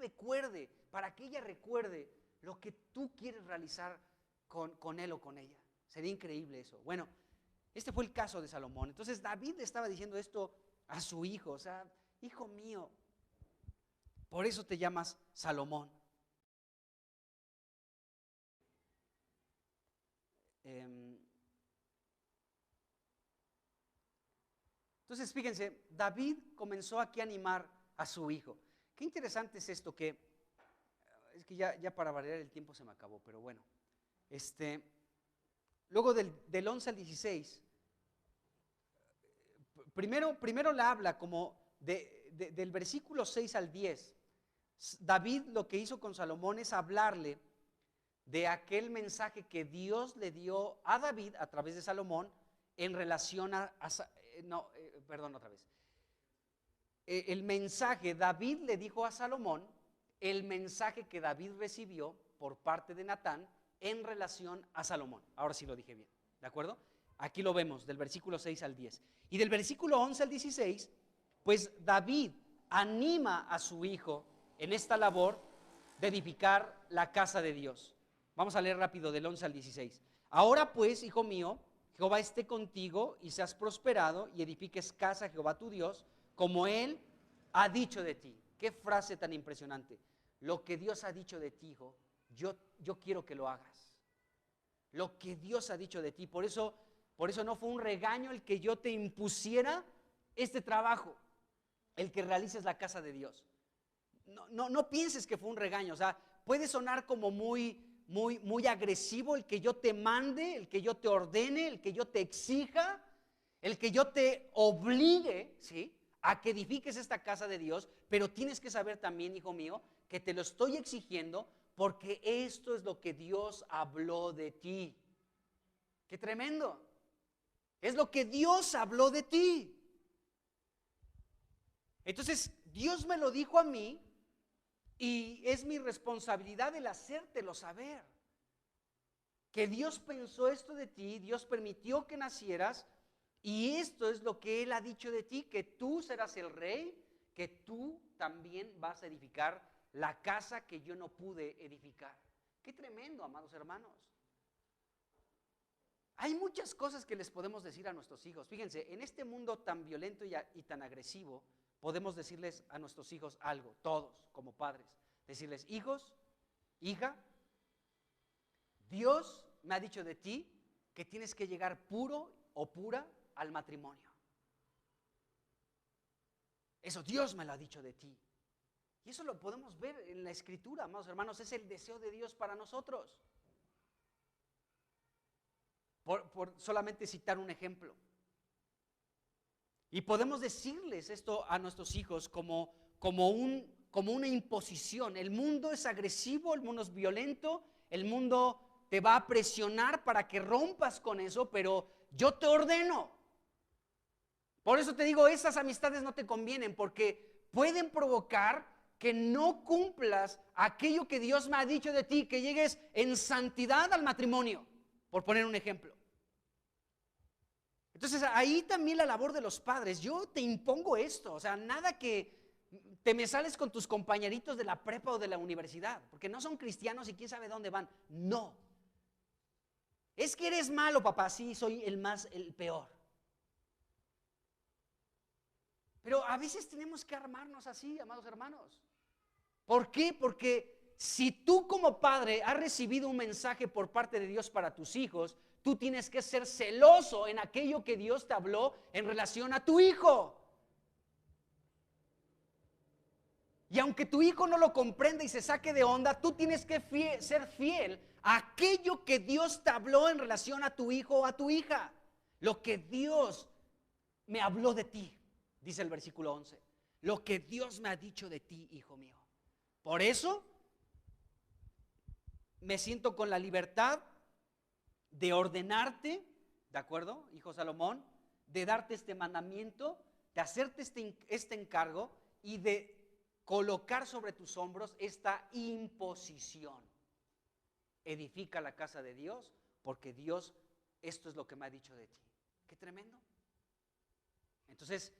C: ella recuerde lo que tú quieres realizar con él o con ella. Sería increíble eso. Bueno, este fue el caso de Salomón. Entonces David le estaba diciendo esto a su hijo, o sea: hijo mío, por eso te llamas Salomón. Entonces, fíjense, David comenzó aquí a animar a su hijo. Qué interesante es esto, que es que ya para variar el tiempo se me acabó, pero bueno. Luego del 11 al 16, primero le habla como del versículo 6 al 10. David lo que hizo con Salomón es hablarle de aquel mensaje que Dios le dio a David a través de Salomón en relación el mensaje. David le dijo a Salomón el mensaje que David recibió por parte de Natán en relación a Salomón. Ahora sí lo dije bien, ¿de acuerdo? Aquí lo vemos del versículo 6 al 10. Y del versículo 11 al 16, pues David anima a su hijo en esta labor de edificar la casa de Dios. Vamos a leer rápido del 11 al 16. Ahora pues, hijo mío, Jehová esté contigo y seas prosperado y edifiques casa a Jehová tu Dios, como Él ha dicho de ti. Qué frase tan impresionante. Lo que Dios ha dicho de ti, hijo, yo quiero que lo hagas. Lo que Dios ha dicho de ti. Por eso no fue un regaño el que yo te impusiera este trabajo, el que realices la casa de Dios. No pienses que fue un regaño. O sea, puede sonar como muy agresivo el que yo te mande, el que yo te ordene, el que yo te exija, el que yo te obligue, ¿sí?, a que edifiques esta casa de Dios. Pero tienes que saber también, hijo mío, que te lo estoy exigiendo porque esto es lo que Dios habló de ti. ¡Qué tremendo! Es lo que Dios habló de ti. Entonces, Dios me lo dijo a mí y es mi responsabilidad el hacértelo saber. Que Dios pensó esto de ti, Dios permitió que nacieras y esto es lo que Él ha dicho de ti, que tú serás el rey, que tú también vas a edificar la casa que yo no pude edificar. ¡Qué tremendo, amados hermanos! Hay muchas cosas que les podemos decir a nuestros hijos. Fíjense, en este mundo tan violento y tan agresivo, podemos decirles a nuestros hijos algo, todos como padres. Decirles: hijos, hija, Dios me ha dicho de ti que tienes que llegar puro o pura al matrimonio. Eso Dios me lo ha dicho de ti. Y eso lo podemos ver en la Escritura, amados hermanos. Es el deseo de Dios para nosotros. Por solamente citar un ejemplo. Y podemos decirles esto a nuestros hijos como una imposición. El mundo es agresivo, el mundo es violento, el mundo te va a presionar para que rompas con eso, pero yo te ordeno. Por eso te digo, esas amistades no te convienen, porque pueden provocar
D: que no cumplas aquello que Dios me ha dicho de ti, que llegues en santidad al matrimonio, por poner un ejemplo. Entonces ahí también la labor de los padres. Yo te impongo esto, o sea, nada que te me sales con tus compañeritos de la prepa o de la universidad, porque no son cristianos y quién sabe dónde van. No. Es que eres malo, papá. Sí, soy el peor. Pero a veces tenemos que armarnos así, amados hermanos. ¿Por qué? Porque si tú como padre has recibido un mensaje por parte de Dios para tus hijos, tú tienes que ser celoso en aquello que Dios te habló en relación a tu hijo. Y aunque tu hijo no lo comprenda y se saque de onda, tú tienes que ser fiel a aquello que Dios te habló en relación a tu hijo o a tu hija. Lo que Dios me habló de ti, dice el versículo 11. Lo que Dios me ha dicho de ti, hijo mío. Por eso me siento con la libertad de ordenarte, ¿de acuerdo, hijo Salomón? De darte este mandamiento, de hacerte este encargo y de colocar sobre tus hombros esta imposición. Edifica la casa de Dios, porque Dios, esto es lo que me ha dicho de ti. Qué tremendo. Entonces,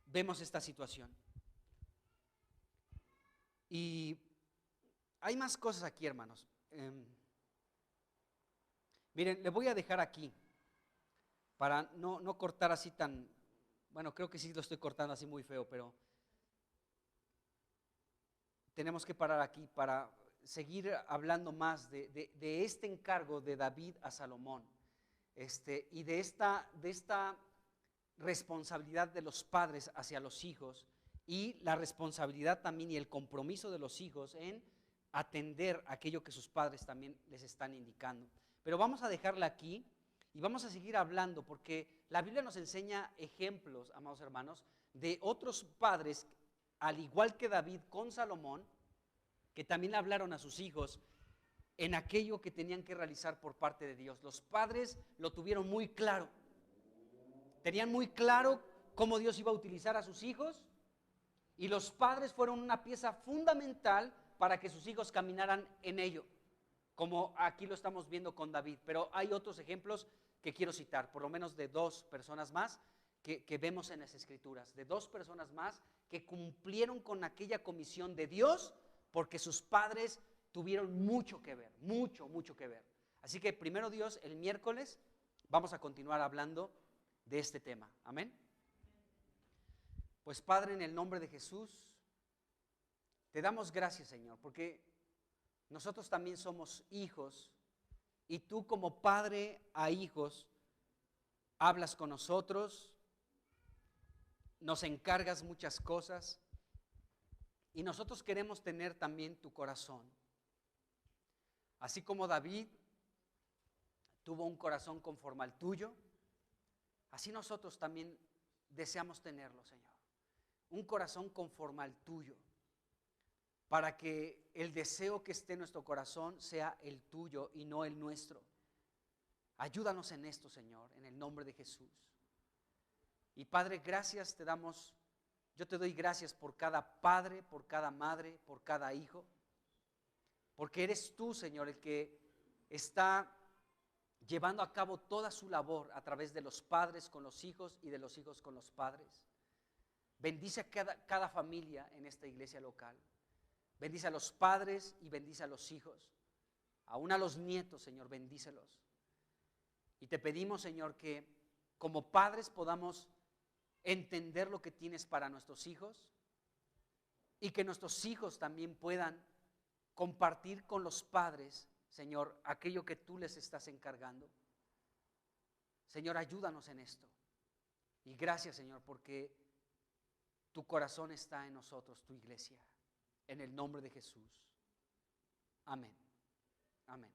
D: vemos esta situación. Y hay más cosas aquí, hermanos. Miren, le voy a dejar aquí para no cortar así tan, bueno, creo que sí lo estoy cortando así muy feo, pero tenemos que parar aquí para seguir hablando más de este encargo de David a Salomón, y de esta responsabilidad de los padres hacia los hijos, y la responsabilidad también y el compromiso de los hijos en atender aquello que sus padres también les están indicando. Pero vamos a dejarla aquí y vamos a seguir hablando, porque la Biblia nos enseña ejemplos, amados hermanos, de otros padres, al igual que David con Salomón, que también hablaron a sus hijos en aquello que tenían que realizar por parte de Dios. Los padres lo tuvieron muy claro, tenían muy claro cómo Dios iba a utilizar a sus hijos, y los padres fueron una pieza fundamental para que sus hijos caminaran en ello, como aquí lo estamos viendo con David. Pero hay otros ejemplos que quiero citar, por lo menos de dos personas más que vemos en las Escrituras, de dos personas más que cumplieron con aquella comisión de Dios, porque sus padres tuvieron mucho que ver, mucho que ver. Así que primero Dios, el miércoles vamos a continuar hablando de este tema. Amén. Pues Padre, en el nombre de Jesús, te damos gracias, Señor, porque nosotros también somos hijos, y tú como padre a hijos hablas con nosotros, nos encargas muchas cosas, y nosotros queremos tener también tu corazón. Así como David tuvo un corazón conforme al tuyo, así nosotros también deseamos tenerlo, Señor. Un corazón conforme al tuyo, para que el deseo que esté en nuestro corazón sea el tuyo y no el nuestro. Ayúdanos en esto, Señor, en el nombre de Jesús. Y Padre, gracias te damos. Yo te doy gracias por cada padre, por cada madre, por cada hijo, porque eres tú, Señor, el que está llevando a cabo toda su labor a través de los padres con los hijos y de los hijos con los padres. Bendice a cada familia en esta iglesia local. Bendice a los padres y bendice a los hijos. Aún a los nietos, Señor, bendícelos. Y te pedimos, Señor, que como padres podamos entender lo que tienes para nuestros hijos, y que nuestros hijos también puedan compartir con los padres, Señor, aquello que tú les estás encargando. Señor, ayúdanos en esto. Y gracias, Señor, porque tu corazón está en nosotros, tu iglesia. En el nombre de Jesús. Amén. Amén.